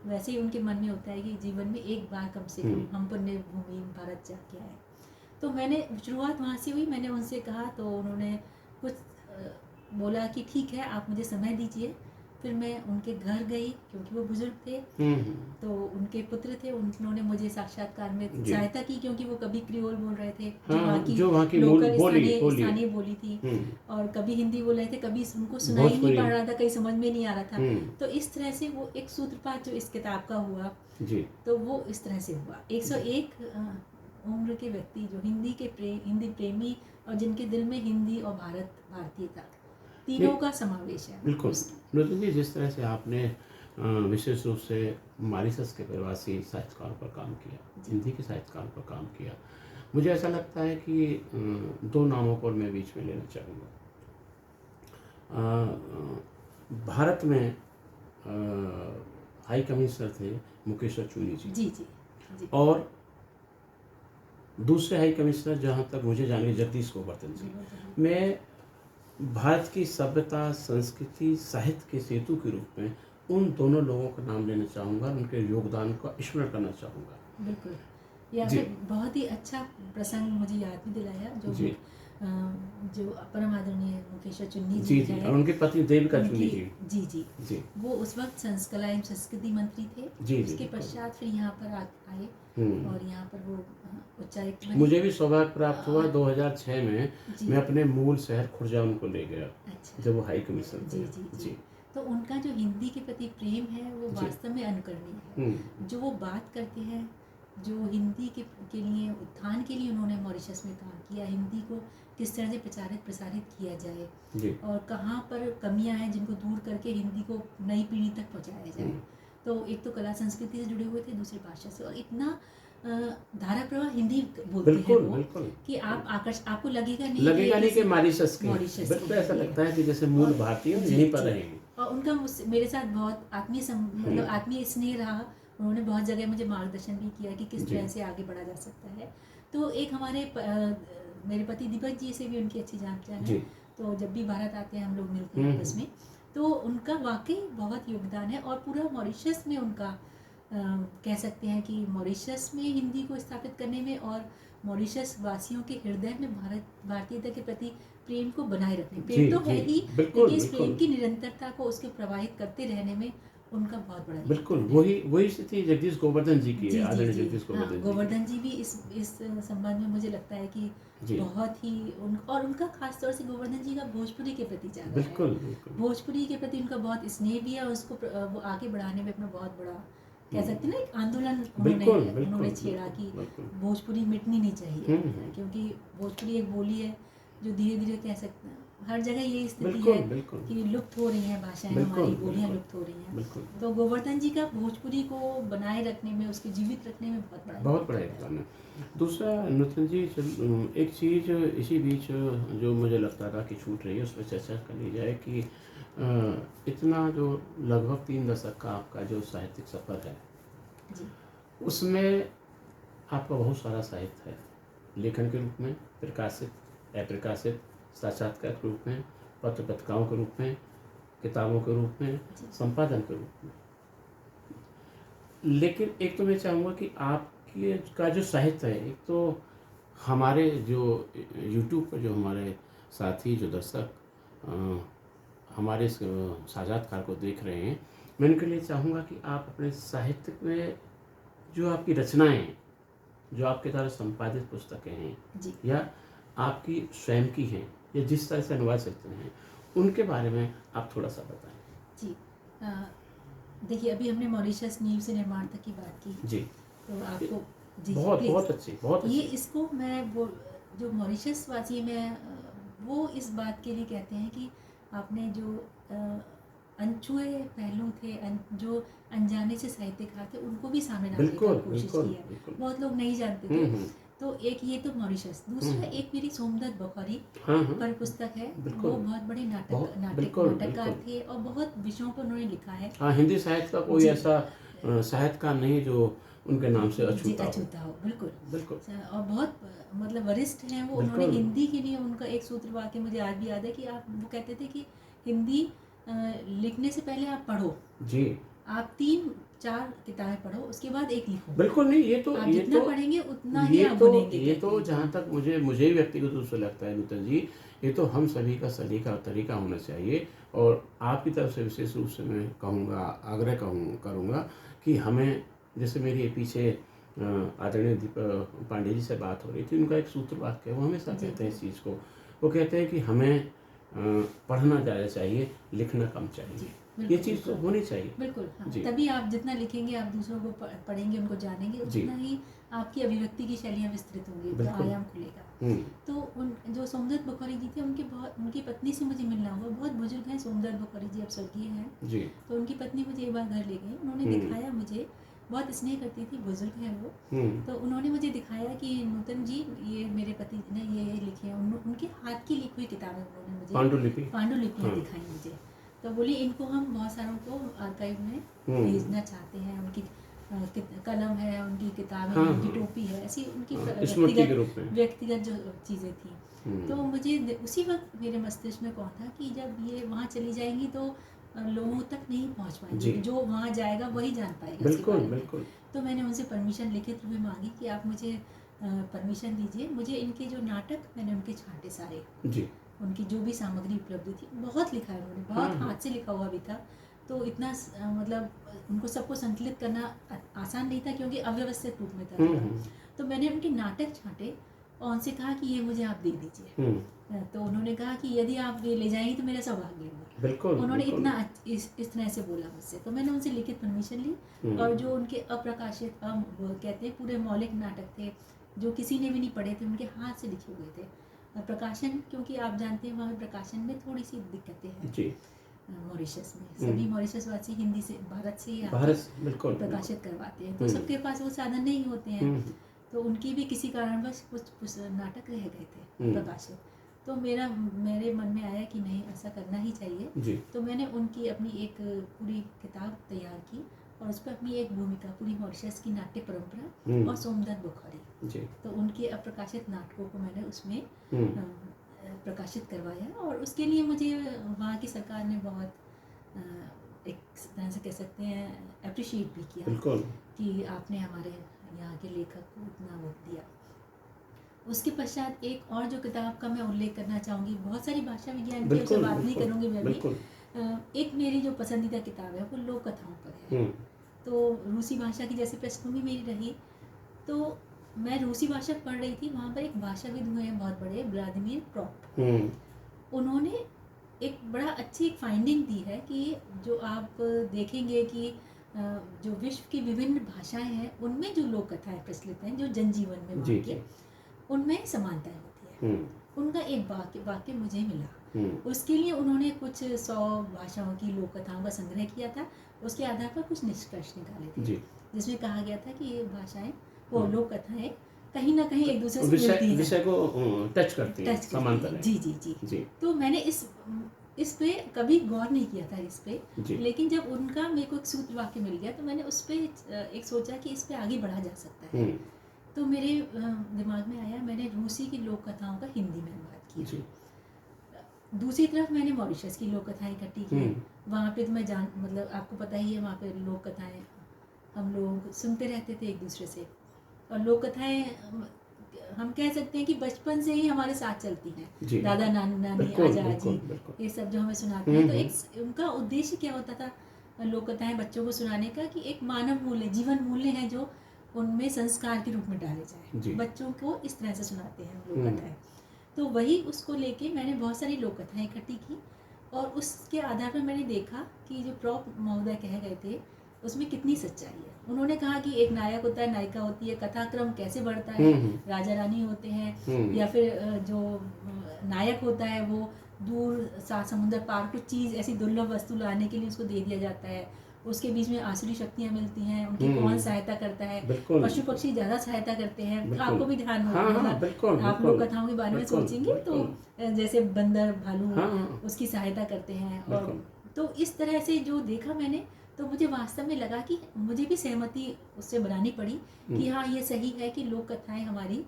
वैसे ही उनके मन में होता है कि जीवन में एक बार कम से कम हम पुण्य भूमि भारत जाके आए। तो मैंने शुरुआत वहाँ से हुई, मैंने उनसे कहा, तो उन्होंने कुछ बोला कि ठीक है आप मुझे समय दीजिए। फिर मैं उनके घर गई, क्योंकि वो बुजुर्ग थे, तो उनके पुत्र थे, उन्होंने मुझे साक्षात्कार में सहायता की, क्योंकि वो कभी क्रियोल बोल रहे थे, जो वहाँ की लोकल स्थानीय बोली थी, और कभी हिंदी बोल रहे थे, कभी उनको सुनाई नहीं पड़ रहा था, कहीं समझ में नहीं आ रहा था। तो इस तरह से वो एक सूत्रपात जो इस किताब का हुआ, तो वो इस तरह से हुआ। 101 उम्र के व्यक्ति जो हिंदी प्रेमी, और जिनके दिल में हिंदी और भारतीयता तीनों का समावेश है। बिल्कुल नूतन जी, जिस तरह से आपने विशेष रूप से मॉरिशस के प्रवासी साहित्यकारों पर काम किया, हिंदी के साहित्यकारों पर काम किया, मुझे ऐसा लगता है कि दो नामों को मैं बीच में लेना चाहूँगा। भारत में हाई कमिश्नर थे मुकेश्वर चूनी जी, और दूसरे हाई कमिश्नर जहाँ तक मुझे जाने जगदीश गोवर्धन जी। मैं भारत की सभ्यता, संस्कृति, साहित्य के सेतु के रूप में उन दोनों लोगों का नाम लेना चाहूँगा, उनके योगदान का स्मरण करना चाहूँगा। बिल्कुल, ये आपने बहुत ही अच्छा प्रसंग मुझे याद भी दिलाया, जो जो परम आदरणीय मुकेश चुन्नी जी जी और उनके पत्नी देविका चुन्नी जी जी जी वो उस वक्त संस्कला एवं संस्कृति मंत्री थे। जी उसके पश्चात फिर यहाँ पर आए और यहाँ पर वो उच्चायुक्त बने। मुझे भी सौभाग्य प्राप्त हुआ 2006 में, मैं अपने मूल शहर खुर्जा उनको ले गया। अच्छा। जब वो हाई कमिश्नर थे। जी तो उनका जो हिंदी के प्रति प्रेम है वो वास्तव में अनुकरणीय है। जो वो बात करते हैं, जो हिंदी के लिए उत्थान के लिए उन्होंने मॉरिशस में काम किया, हिंदी को किस तरह से प्रसारित किया जाए और कहाँ पर कमियां हैं जिनको दूर करके हिंदी को नई पीढ़ी तक पहुँचाया जाए। तो एक तो कला संस्कृति से जुड़े हुए थे, दूसरी भाषा से, और इतना धारा प्रवाह हिंदी बोलते हैं वो कि आपको लगेगा नहीं कि मॉरिशस बिल्कुल ऐसा लगता है कि जैसे मूल भारतीय यहीं पर रहेंगे। और उनका मेरे साथ बहुत मतलब आत्मीय स्नेह रहा। उन्होंने बहुत जगह मुझे मार्गदर्शन भी किया कि किस तरह से आगे बढ़ा जा सकता है। तो एक हमारे मेरे पति दीपक जी से भी उनकी अच्छी जान पहचान है। तो जब भी भारत आते हैं हम लोग मिलते हैं आपस में, तो उनका वाकई बहुत योगदान है। और पूरा मॉरिशस में उनका कह सकते हैं कि मॉरिशस में हिंदी को स्थापित करने में और मॉरिशस वासियों के हृदय में भारतीयता के प्रति प्रेम को बनाए रखने, प्रेम तो है ही, लेकिन इस प्रेम की निरंतरता को उसके प्रवाहित करते रहने में उनका बहुत बड़ा बिल्कुल वही स्थिति जगदीश गोवर्धन जी की है। आदरणीय जगदीश गोवर्धन जी भी इस संबंध में मुझे लगता है कि बहुत ही और उनका खास तौर से गोवर्धन जी का भोजपुरी के प्रति ज्यादा बिल्कुल भोजपुरी के प्रति उनका बहुत स्नेह भी है। उसको वो आगे बढ़ाने में अपना बहुत बड़ा कह सकते हैं ना एक आंदोलन उन्होंने छेड़ा कि भोजपुरी मिटनी नहीं चाहिए, क्योंकि भोजपुरी एक बोली है जो धीरे धीरे कह सकते हैं हर जगह ये स्थिति है कि लुप्त हो रही हैं भाषाएं, हमारी बोलियां लुप्त हो रही हैं। तो गोवर्धन जी का भोजपुरी को बनाए रखने में, उसके जीवित रखने में बहुत बड़ा योगदान है। दूसरा नूतन जी, एक चीज़ इसी बीच जो मुझे लगता था कि छूट रही है, उस पर चर्चा कर ली जाए कि इतना जो लगभग 3 दशक का आपका जो साहित्यिक सफ़र है जी, उसमें आपका बहुत सारा साहित्य है, लेखन के रूप में, प्रकाशित अप्रकाशित, साक्षात्कार के रूप में, पत्र पत्रिकाओं के रूप में, किताबों के रूप में, संपादन के रूप में। लेकिन एक तो मैं चाहूँगा कि आपके का जो साहित्य है, एक तो हमारे जो YouTube पर जो हमारे साथी जो दर्शक हमारे साक्षात्कार को देख रहे हैं, मैं उनके लिए चाहूँगा कि आप अपने साहित्य में जो आपकी रचनाएं हैं, जो आपके द्वारा संपादित पुस्तकें हैं या आपकी स्वयं की हैं या जिस तरह से अनुवाद सकते हैं, उनके बारे में आप थोड़ा सा बताएं। जी देखिए, अभी हमने मॉरिशस नींव से निर्माण तक की बात की जी, तो आपको जी बहुत अच्छी ये इसको मैं वो जो मॉरिशस वासी में वो इस बात के लिए कहते हैं कि आपने जो अनछुए पहलू थे, जो अनजाने से साहित्यकार थे, उनको भी सामने लाने की कोशिश की है। बहुत लोग नहीं जानते थे। तो एक ये तो मॉरिशस, दूसरा एक मेरी सोमदत्त बुखारी पर पुस्तक है। वो बहुत बड़े नाटककार थे और बहुत विषयों पर उन्होंने लिखा है। हिंदी साहित्य का कोई ऐसा साहित्यकार नहीं जो उनके नाम से अछूता हो। बिल्कुल। और बहुत मतलब वरिष्ठ हैं वो। उन्होंने हिंदी के लिए उनका एक सूत्र वाक्य मुझे आज भी याद है कि वो कहते थे कि हिंदी लिखने से पहले आप पढ़ो जी, आप 3-4 किताबें पढ़ो, उसके बाद एक लिखो। बिल्कुल नहीं, ये तो जितना पढ़ेंगे उतना ही आप बनेंगे। ये तो जहाँ तक मुझे व्यक्तिगत रूप से लगता है नूतन जी, ये तो हम सभी का सलीका और तरीका होना चाहिए। और आपकी तरफ से विशेष रूप से मैं कहूँगा, आग्रह करूँगा कि हमें, जैसे मेरी पीछे आदरणीय दीपक पांडे जी से बात हो रही थी, उनका एक सूत्र वाक्य है, वो हमेशा कहते हैं इस चीज़ को। वो कहते हैं कि हमें पढ़ना ज़्यादा चाहिए, लिखना कम चाहिए। ये चीज़ तो होनी चाहिए। बिल्कुल हाँ। तभी आप जितना लिखेंगे, आप दूसरों को पढ़ेंगे, उनको जानेंगे, उतना ही आपकी अभिव्यक्ति की शैलियाँ विस्तृत होंगी, तो आयाम खुलेगा। तो जो सोमदत्त बुखारी जी थे, उनकी पत्नी से मुझे मिलना हुआ। बहुत बुजुर्ग हैं सोमदत्त बुखारी जी, अब स्वर्गीय हैं। तो उनकी पत्नी मुझे एक बार घर ले गई, उन्होंने दिखाया मुझे, बहुत स्नेह करती थी, बुजुर्ग हैं वो। तो उन्होंने मुझे दिखाया कि नूतन जी, ये मेरे पति ने ये लिखे हैं। उनके हाथ की लिखी हुई किताबें उन्होंने मुझे पांडुलिपियाँ दिखाई मुझे। तो बोली इनको हम बहुत सारों को आर्काइव में भेजना चाहते हैं। उनकी कलम है, उनकी किताब है, उनकी टोपी है, ऐसी उनकी व्यक्तिगत जो चीज़ें थी। तो मुझे उसी वक्त मेरे मस्तिष्क में कौन था कि जब ये वहाँ चली जाएंगी तो लोगों तक नहीं पहुँच पाएंगे, जो वहाँ जाएगा वही जान पाएगा। बिल्कुल। तो मैंने उनसे परमिशन लिखित रूप में मांगी कि आप मुझे परमिशन दीजिए, मुझे इनके जो नाटक, मैंने उनके छांटे सारे जी, उनकी जो भी सामग्री उपलब्ध थी, बहुत लिखा है उन्होंने, बहुत हाथ से लिखा हुआ भी था, तो इतना मतलब उनको सबको संकलित करना आसान नहीं था क्योंकि अव्यवस्थित रूप में था। तो मैंने उनके नाटक छांटे और उनसे कहा कि ये मुझे आप दे दीजिए। तो उन्होंने कहा कि यदि आप ये ले जाएंगी तो मेरा सौभाग्य होगा। बिल्कुल, उन्होंने बिल्कुल। इतना इस तरह से बोला मुझसे, तो मैंने उनसे लिखित परमिशन ली और जो उनके अप्रकाशित वो कहते हैं पूरे मौलिक नाटक थे जो किसी ने भी नहीं पढ़े थे, उनके हाथ से लिखे हुए थे। प्रकाशन, क्योंकि आप जानते हैं वहाँ प्रकाशन में थोड़ी सी दिक्कतें हैं जी, मॉरिशस में। सभी मॉरिशस वासी हिंदी से, भारत से ही बिल्कुल प्रकाशित करवाते हैं, तो सबके पास वो साधन नहीं होते हैं, तो उनकी भी किसी कारणवश कुछ नाटक रह गए थे प्रकाशित। तो मेरे मन में आया कि नहीं, ऐसा करना ही चाहिए जी। तो मैंने उनकी अपनी एक पूरी किताब तैयार की और उस पर अपनी एक भूमिका, पूरी मॉरिशस की नाट्य परंपरा और सोमदत्त बुखारी जी, तो उनके अप्रकाशित नाटकों को मैंने उसमें प्रकाशित करवाया और उसके लिए मुझे वहाँ की सरकार ने बहुत एक तरह से कह सकते हैं अप्रिशिएट भी किया। बिल्कुल। कि आपने हमारे यहाँ के लेखक को इतना वक्त दिया। उसके पश्चात एक और जो किताब का मैं उल्लेख करना चाहूँगी, बहुत सारी भाषा विज्ञान की उससे बात नहीं करूँगी मैं भी। एक मेरी जो पसंदीदा किताब है वो लोक कथाओं पर है। तो रूसी भाषा की जैसे पृष्ठभूमि मेरी रही, तो मैं रूसी भाषा पढ़ रही थी, वहाँ पर एक भाषाविद हुए हैं बहुत बड़े, व्लादिमीर प्रॉप। उन्होंने एक बड़ा अच्छी एक फाइंडिंग दी है कि जो आप देखेंगे कि जो विश्व की विभिन्न भाषाएं हैं उनमें जो लोक कथाएं प्रचलित हैं, जो जनजीवन में वहाँ के, उनमें समानताएं होती है। उनका एक वाक्य मुझे मिला, उसके लिए उन्होंने कुछ 100 भाषाओं की लोक कथाओं का संग्रह किया था, उसके आधार पर कुछ निष्कर्ष निकाले थे जिसमें कहा गया था कि ये भाषाएं, वो लोक कथाएं कहीं ना कहीं एक दूसरे से मिलती हैं, विषय को टच करती हैं, समांतर है। जी जी जी जी। तो मैंने इस पे कभी गौर नहीं किया था इस पे, लेकिन जब उनका मेरे को एक सूत्र वाक्य मिल गया तो मैंने उस पे एक सोचा कि इस पे आगे बढ़ा जा सकता है। तो मेरे दिमाग में आया, मैंने रूसी की लोक कथाओं का हिंदी में अनुवाद किया। दूसरी तरफ मैंने मॉरिशस की लोक कथाएं इकट्ठी की। वहाँ पे तो मैं मतलब आपको पता ही है, वहाँ पे लोक कथाएं हम लोग सुनते रहते थे एक दूसरे से, और लोक कथाएं हम कह सकते हैं कि बचपन से ही हमारे साथ चलती हैं। दादा नानी आजा आजी, ये सब जो हमें सुनाते हैं, तो एक उनका उद्देश्य क्या होता था लोक कथाएं बच्चों को सुनाने का, कि एक मानव मूल्य, जीवन मूल्य है जो उनमें संस्कार के रूप में डाले जाए। बच्चों को इस तरह से सुनाते हैं लोक कथाएं। तो वही उसको लेके मैंने बहुत सारी लोक कथाएं इकट्ठी की और उसके आधार पर मैंने देखा कि जो प्रॉप महोदय कह गए थे उसमें कितनी सच्चाई है। उन्होंने कहा कि एक नायक होता है, नायिका होती है, कथाक्रम कैसे बढ़ता है, राजा रानी होते हैं, या फिर जो नायक होता है वो दूर सात समुद्र पार कुछ चीज़ ऐसी दुर्लभ वस्तु लाने के लिए उसको दे दिया जाता है, उसके बीच में आसुरी शक्तियाँ मिलती हैं, उनकी कौन सहायता करता है, पशु पक्षी ज़्यादा सहायता करते हैं। आपको भी ध्यान होगा, आप लोग कथाओं के बारे में सोचेंगे तो जैसे बंदर भालू उसकी सहायता करते हैं। और तो इस तरह से जो देखा मैंने, तो मुझे वास्तव में लगा कि मुझे भी सहमति उससे बनानी पड़ी कि हाँ, ये सही है कि लोक कथाएं हमारी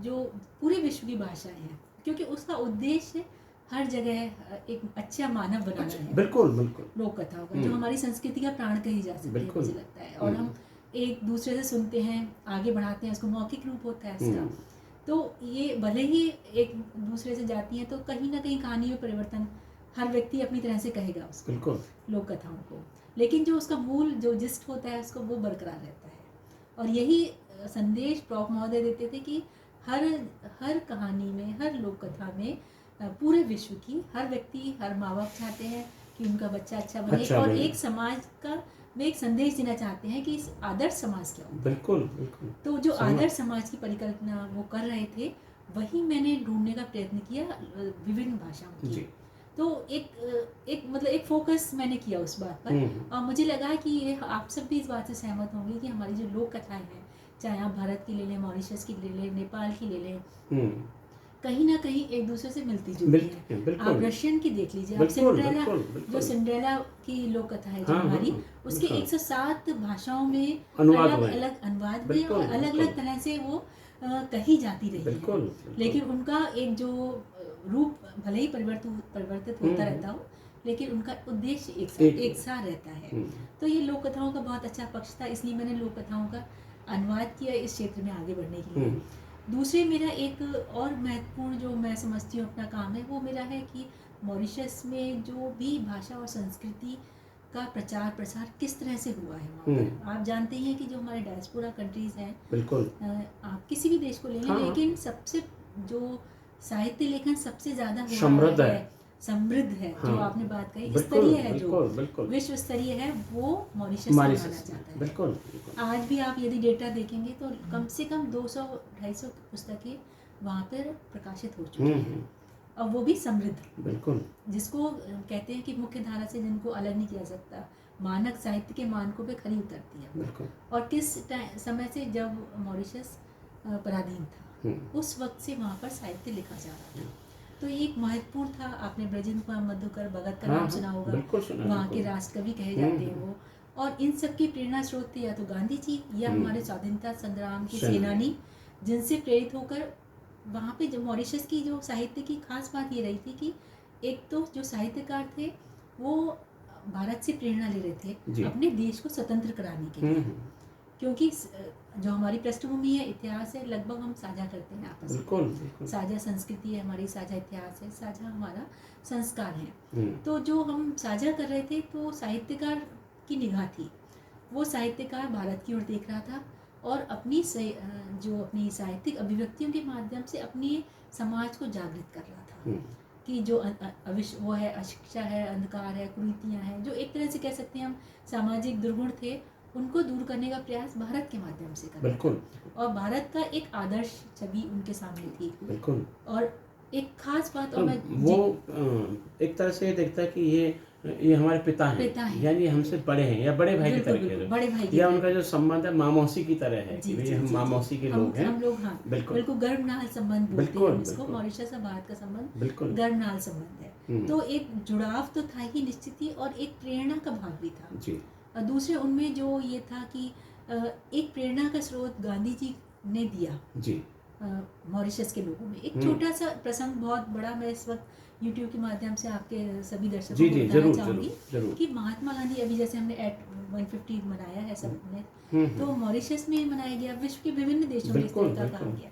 जो पूरे विश्व की भाषाएं हैं, क्योंकि उसका उद्देश्य हर जगह एक अच्छा मानव बनाना है। बिल्कुल बिल्कुल। लोक कथाओं का जो हमारी संस्कृति का प्राण कही जा सकती है, मुझे लगता है। और हम एक दूसरे से सुनते हैं, आगे बढ़ाते हैं, उसको मौखिक रूप होता है इसका। तो ये भले ही एक दूसरे से जाती हैं, तो कहीं ना कहीं कहानी में परिवर्तन हर व्यक्ति अपनी तरह से कहेगा उसको, लोक कथाओं को, लेकिन जो उसका मूल जो जिस्ट होता है उसको वो बरकरार रहता है। और यही संदेश प्रॉप महोदय देते थे कि हर कहानी में, हर लोक कथा में पूरे विश्व की हर व्यक्ति, हर माँ बाप चाहते हैं कि उनका बच्चा अच्छा बने, और एक समाज का में एक संदेश देना चाहते हैं कि इस आदर्श समाज क्या होता है। बिल्कुल बिल्कुल। तो जो आदर्श समाज की परिकल्पना वो कर रहे थे, वही मैंने ढूंढने का प्रयत्न किया विभिन्न भाषाओं की। तो एक मतलब एक फोकस मैंने किया उस बात पर, और मुझे लगा कि ये आप सब भी इस बात से सहमत होंगे कि हमारी जो लोक कथाएं हैं, चाहे आप भारत की ले लें, मॉरिशस की ले लें, नेपाल की ले लें, कहीं ना कहीं एक दूसरे से मिलती जुलती है। आप रशियन की देख लीजिए, आप सिंड्रेला, जो सिंड्रेला की लोक कथा है जो हमारी, उसके 107 भाषाओं में अलग अलग अनुवाद हुए और अलग अलग तरह से वो कही जाती रही है, लेकिन उनका एक जो रूप भले ही परिवर्तित होता रहता हो, लेकिन उनका उद्देश्य एक सा रहता है। तो ये लोक कथाओं का बहुत अच्छा पक्ष था, इसलिए मैंने लोक कथाओं का अनुवाद किया इस क्षेत्र में आगे बढ़ने के लिए। दूसरे मेरा एक और महत्वपूर्ण जो मैं समझती हूँ अपना काम है, वो मेरा है कि मॉरिशस में जो भी भाषा और संस्कृति का प्रचार प्रसार किस तरह से हुआ है वहाँ पर। आप जानते हैं कि जो हमारे डायस्पोरा कंट्रीज हैं, बिल्कुल, आप किसी भी देश को ले लें, लेकिन सबसे जो साहित्य लेखन सबसे ज़्यादा समृद्ध है, समृद्ध है, जो आपने बात कही स्तरीय है, जो विश्व स्तरीय है, वो मॉरिशस में माना जाता है। बिल्कुल। आज भी आप यदि डेटा देखेंगे तो कम से कम 200-250 पुस्तकें वहाँ पर प्रकाशित हो चुकी हैं, और वो भी समृद्ध। बिल्कुल, जिसको कहते हैं कि मुख्य धारा से जिनको अलग नहीं किया सकता, मानक साहित्य के मानकों पे खरी उतरती है। बिल्कुल। और किस समय से, जब मॉरिशस पराधीन था, उस वक्त से वहाँ पर साहित्य लिखा जा रहा था। तो एक महत्वपूर्ण था। आपने ब्रजेंद्र कुमार मधुकर भगत का नाम सुना होगा, वहाँ के राष्ट्रकवि कहे जाते हैं वो। और इन सब की प्रेरणा स्रोत थे या तो गांधी जी या हमारे स्वाधीनता संग्राम के सेनानी, जिनसे प्रेरित होकर वहाँ पे जो मॉरिशस की जो साहित्य की खास बात ये रही थी कि एक तो जो साहित्यकार थे वो भारत से प्रेरणा ले रहे थे अपने देश को स्वतंत्र कराने के लिए, क्योंकि जो हमारी पृष्ठभूमि है, इतिहास है, लगभग हम साझा करते हैं आपस में। साझा संस्कृति है हमारी, साझा इतिहास है, साझा हमारा संस्कार है। तो जो हम साझा कर रहे थे, तो साहित्यकार की निगाह थी, वो साहित्यकार भारत की ओर देख रहा था और अपनी साहित्यिक अभिव्यक्तियों के माध्यम से अपने समाज को जागृत कर रहा था कि जो वो है, अशिक्षा है, अंधकार है, कुरीतियाँ हैं, जो एक तरह से कह सकते हैं हम सामाजिक दुर्गुण थे, उनको दूर करने का प्रयास भारत के माध्यम से कर रहा था। और भारत का एक आदर्श छवि उनके सामने थी। बिल्कुल। और एक खास बात, और वो एक तरह से देखता है कि ये हमारे पिता हैं, यानी हमसे बड़े हैं, या बड़े भाई की तरह, बड़े भाई, या उनका जो संबंध है मामौसी की तरह है कि हम मामौसी के लोग हैं। हम लोग, हाँ, बिल्कुल गर्भनाल संबंध बोलते हैं इसको। मॉरिशस और भारत का संबंध गर्भनाल संबंध है। तो एक जुड़ाव तो था ही निश्चित ही, और एक प्रेरणा का भाग भी था जी। दूसरे उनमें जो ये था कि एक प्रेरणा का स्रोत गांधी जी ने दिया जी मॉरिशस के लोगों में। एक छोटा सा प्रसंग, बहुत बड़ा, मैं इस वक्त YouTube के माध्यम से आपके सभी दर्शकों को बताना चाहूँगी कि महात्मा गांधी, अभी जैसे हमने एट 150 मनाया है सबने, तो मॉरिशस में मनाया गया, विश्व के विभिन्न देशों में इस तरह का काम किया।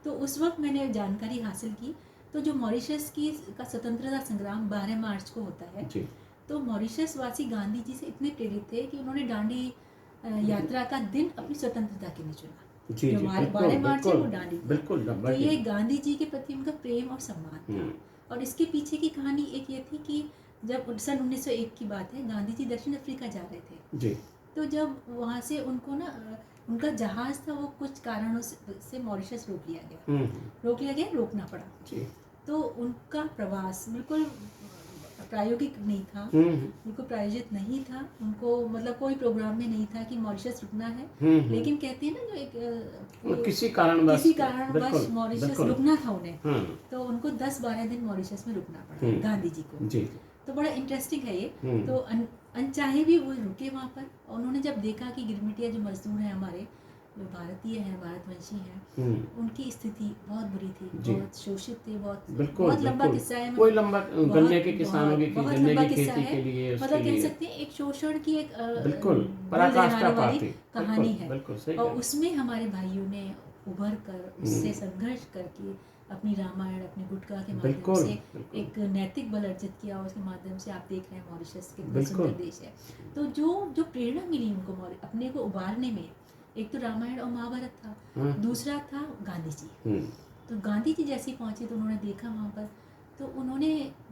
तो उस वक्त मैंने जानकारी हासिल की, तो जो मॉरिशस का स्वतंत्रता संग्राम 12 मार्च को होता है, तो मॉरिशस वासी गांधी जी से इतने प्रेरित थे कि उन्होंने दांडी यात्रा का दिन अपनी स्वतंत्रता के लिए चुना। जो 12 मार्च है वो दांडी, तो ये गांधी जी के प्रति उनका प्रेम और सम्मान था। और इसके पीछे की कहानी एक ये थी कि जब सन 1901 की बात है, गांधी जी दक्षिण अफ्रीका जा रहे थे जी। तो जब वहाँ से उनको ना, उनका जहाज था, वो कुछ कारणों से मॉरिशस रोक लिया गया, रोकना पड़ा जी। तो उनका प्रवास बिल्कुल प्रायोगिक नहीं था, उनको प्रायोजित नहीं था, उनको मतलब कोई प्रोग्राम में नहीं था कि मॉरिशस रुकना है, लेकिन कहते हैं ना, जो एक किसी कारणवश मॉरिशस रुकना था उन्हें, तो उनको 10-12 दिन मॉरिशस में रुकना पड़ा गांधी जी को जी। तो बड़ा इंटरेस्टिंग है ये। तो अनचाहे भी वो रुके वहाँ पर, और उन्होंने जब देखा कि गिरमिटिया जो मजदूर हैं हमारे, जो भारतीय हैं, भारतवंशी हैं, उनकी स्थिति बहुत बुरी थी, बहुत शोषित थे, बहुत लंबा किस्सा है, कोई लंबा गन्ने के किसानों की बहुत लंबा किस्सा है, मतलब कह सकते हैं एक शोषण की एक बिल्कुल पराकाष्ठा वाली कहानी है। और उसमें हमारे भाइयों ने उभर कर, उससे संघर्ष करके अपनी रामायण, अपनी गुटका के माध्यम से एक नैतिक बल अर्जित किया, और उसके माध्यम से आप देख रहे हैं मॉरिशस कितना सुंदर देश है। तो जो प्रेरणा मिली उनको अपने को उबारने में, एक तो रामायण और महाभारत था, दूसरा था गांधी जी। तो गांधी जी जैसे पहुंचे तो उन्होंने देखा वहाँ पर, तो उन्होंने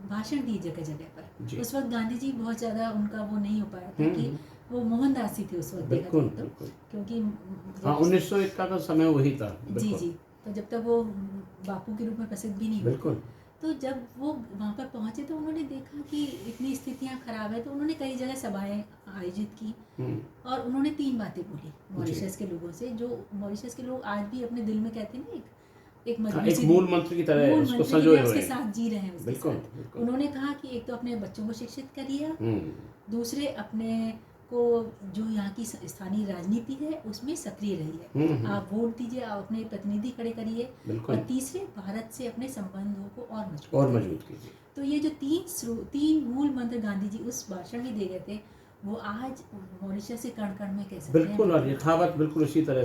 भाषण दिए जगह जगह पर। उस वक्त गांधी जी बहुत ज़्यादा उनका वो नहीं हो पाया था कि वो मोहनदास ही थे उस वक्त देखा जाए तो, क्योंकि 1901 का समय वही था जी। तो जब तक वो बापू के रूप में प्रसिद्ध भी नहीं हुए, तो जब वो वहाँ पर पहुँचे तो उन्होंने देखा कि इतनी स्थितियाँ खराब है, तो उन्होंने कई जगह सभाएं आयोजित की, और उन्होंने 3 बातें बोली मॉरिशस के लोगों से, जो मॉरिशस के लोग आज भी अपने दिल में कहते हैं ना, एक मूल मंत्र की तरह उसको संजोए हुए उसके साथ जी रहे हैं उसके साथ। उन्होंने कहा कि एक तो अपने बच्चों को शिक्षित करिए, दूसरे अपने को जो यहाँ की स्थानीय राजनीति है उसमें सक्रिय रहिए, आप वोट दीजिए, आप अपने प्रतिनिधि खड़े करिए, और तीसरे भारत से अपने संबंधों को और मजबूत कीजिए। तो ये जो 3 मूल मंत्र गांधी जी उस भाषण में दे गए थे, वो आज मॉरिशस से कण कण में कह सकते बिल्कुल, और यथावत बिल्कुल उसी तरह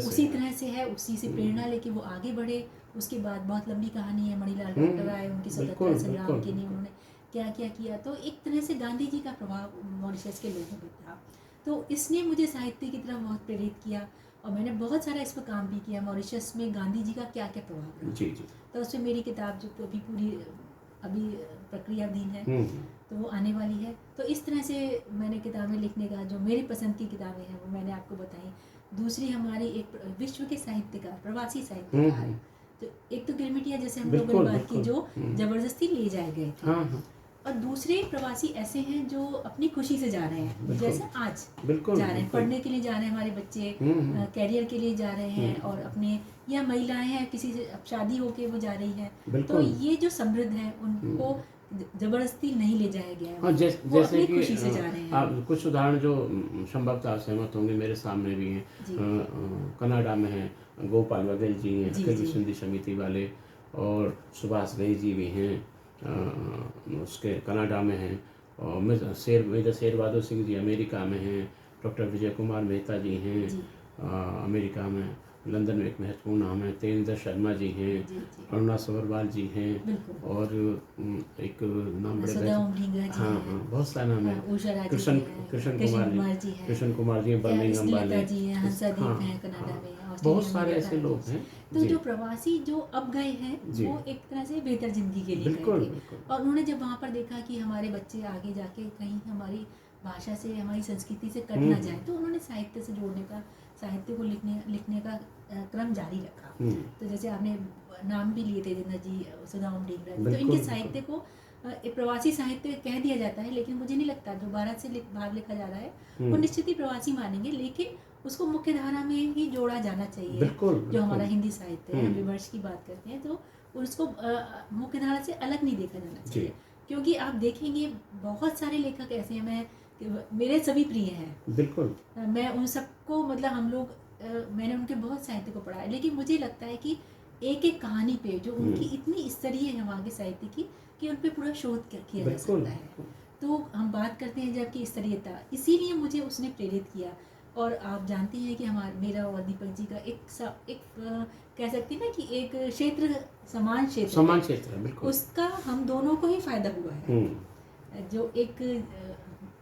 से है। उसी से प्रेरणा लेके वो आगे बढ़े। उसके बाद बहुत लंबी कहानी है, मणिलाल डॉक्टर आए, उनकी स्वतंत्रता संग्राम के लिए उन्होंने क्या क्या किया। तो एक तरह से गांधी जी का प्रभाव मॉरिशस के लोगों पर था। तो इसने मुझे साहित्य की तरफ बहुत प्रेरित किया और मैंने बहुत सारा इस पर काम भी किया, मॉरिशस में गांधी जी का क्या क्या प्रभाव रहा। जी जी। तो उसमें मेरी किताब जो अभी पूरी प्रक्रियाधीन है, तो वो आने वाली है। तो इस तरह से मैंने किताबें लिखने का, जो मेरी पसंद की किताबें हैं वो मैंने आपको बताई। दूसरी हमारी एक विश्व के साहित्यकार, प्रवासी साहित्यकार, तो एक तो गिरमिटिया जैसे हम लोगों ने बात की, जो जबरदस्ती ले जाए गए थे, और दूसरे प्रवासी ऐसे हैं जो अपनी खुशी से जा रहे हैं, जैसे आज जा रहे हैं, पढ़ने के लिए जा रहे हैं हमारे बच्चे, कैरियर के लिए जा रहे हैं, और अपने, या महिलाएं हैं किसी से अब शादी होके वो जा रही है। तो ये जो समृद्ध है उनको जबरदस्ती नहीं ले जाया गया है। हाँ, जैसे कि खुशी से जा रहे हैं। आप कुछ उदाहरण जो संभवतः आप सहमत होंगे, मेरे सामने भी हैं। कनाडा में हैं गोपाल बघेल जी हैं, अखिल विश्व हिंदी समिति वाले, और सुभाष घई जी भी हैं, उसके कनाडा में हैं, और मेजर शेर बहादुर सिंह जी अमेरिका में हैं, डॉक्टर विजय कुमार मेहता जी हैं अमेरिका में, लंदन में एक महत्वपूर्ण नाम है, तेजेंद्र शर्मा जी हैं, अरुणा सवरवाल जी हैं, और एक नाम बड़े, हाँ बहुत सारे नाम है, कृष्ण कुमार जी हैं, बर्मिंघम वाले, बहुत सारे ऐसे लोग हैं। तो जो प्रवासी जो अब गए हैं वो एक तरह से बेहतर जिंदगी के लिए गए थे, और उन्होंने जब वहाँ पर देखा कि हमारे बच्चे आगे जाके कहीं हमारी भाषा से, हमारी संस्कृति से कट ना जाए, तो उन्होंने साहित्य से जोड़ने का, साहित्य को लिखने का क्रम जारी रखा। तो जैसे आपने नाम भी लिए तेजेंद्र जी, सुदाम ढींगरा, तो इनके साहित्य को प्रवासी साहित्य कह दिया जाता है, लेकिन मुझे नहीं लगता जो भारत से बाहर लिखा जा रहा है वो निश्चित ही प्रवासी मानेंगे, लेकिन उसको मुख्य धारा में ही जोड़ा जाना चाहिए। जो हमारा हिंदी साहित्य है, विमर्श की बात करते हैं, तो उसको मुख्य धारा से अलग नहीं देखा जाना चाहिए, क्योंकि आप देखेंगे बहुत सारे लेखक ऐसे हैं, मेरे सभी प्रिय हैं, बिल्कुल मैं उन सबको, मतलब हम लोग, मैंने उनके बहुत साहित्य को पढ़ा है, लेकिन मुझे लगता है कि एक एक कहानी पे जो उनकी इतनी स्तरीय है वहाँ के साहित्य की, कि उन पे पूरा शोध किया जा सकता है। तो हम बात करते हैं जब की स्तरीयता, इसीलिए मुझे उसने प्रेरित किया। और आप जानते हैं कि मेरा और दीपक जी का एक कह सकते हैं ना कि एक क्षेत्र, समान क्षेत्र बिल्कुल, उसका हम दोनों को ही फायदा हुआ है। जो एक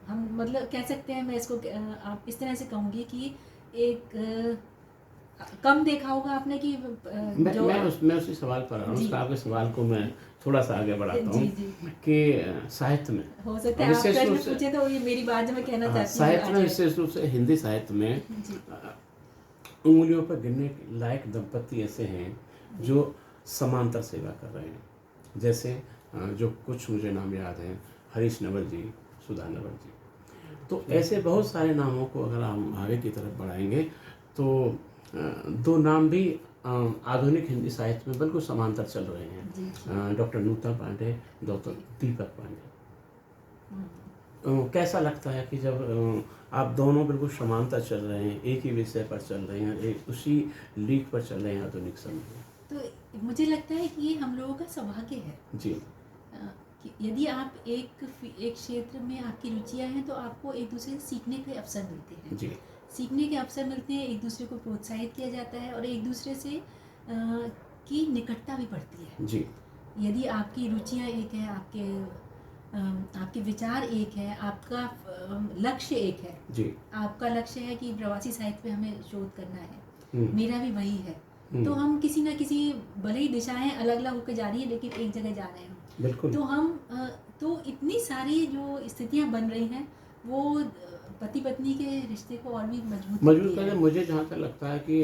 हम, मतलब कह सकते हैं, मैं इसको आप इस तरह से कहूँगी कि एक कम देखा होगा आपने कि मैं उसी सवाल पर आ रहा हूँ, आपके सवाल को मैं थोड़ा सा आगे बढ़ाता हूँ कि साहित्य में, हो सकता है आप प्रश्न पूछे तो ये मेरी बात जो मैं कहना चाहती हूँ, साहित्य में विशेष रूप से हिंदी साहित्य में उंगलियों पर गिनने लायक दंपति ऐसे हैं जो समांतर सेवा कर रहे हैं। जैसे जो कुछ मुझे नाम याद हैं, हरीश नवल जी, सुधा नवल जी, तो ऐसे बहुत सारे नामों को अगर हम आगे की तरफ बढ़ाएंगे तो दो नाम भी आधुनिक हिंदी साहित्य में बिल्कुल समांतर चल रहे हैं, डॉक्टर नूतन पांडे, डॉक्टर दीपक पांडे। कैसा लगता है कि जब आप दोनों बिल्कुल समांतर चल रहे हैं, एक ही विषय पर चल रहे हैं, एक उसी लीक पर चल रहे हैं आधुनिक समय में? तो मुझे लगता है कि ये हम लोगों का सौभाग्य है जी, यदि आप एक क्षेत्र में आपकी रुचियां हैं तो आपको एक दूसरे से सीखने के अवसर मिलते हैं जी, सीखने के अवसर मिलते हैं, एक दूसरे को प्रोत्साहित किया जाता है और एक दूसरे से की निकटता भी बढ़ती है जी। यदि आपकी रुचियां एक है, आपके विचार एक है, आपका लक्ष्य एक है जी, आपका लक्ष्य है कि प्रवासी साहित्य पे हमें शोध करना है, मेरा भी वही है, तो हम किसी ना किसी, भले ही दिशाएं अलग अलग होकर जा रही है लेकिन एक जगह जा रहे हैं, बिल्कुल। तो हम तो इतनी सारी जो स्थितियां बन रही हैं वो पति पत्नी के रिश्ते को और भी मजबूत करते। मुझे जहाँ तक लगता है कि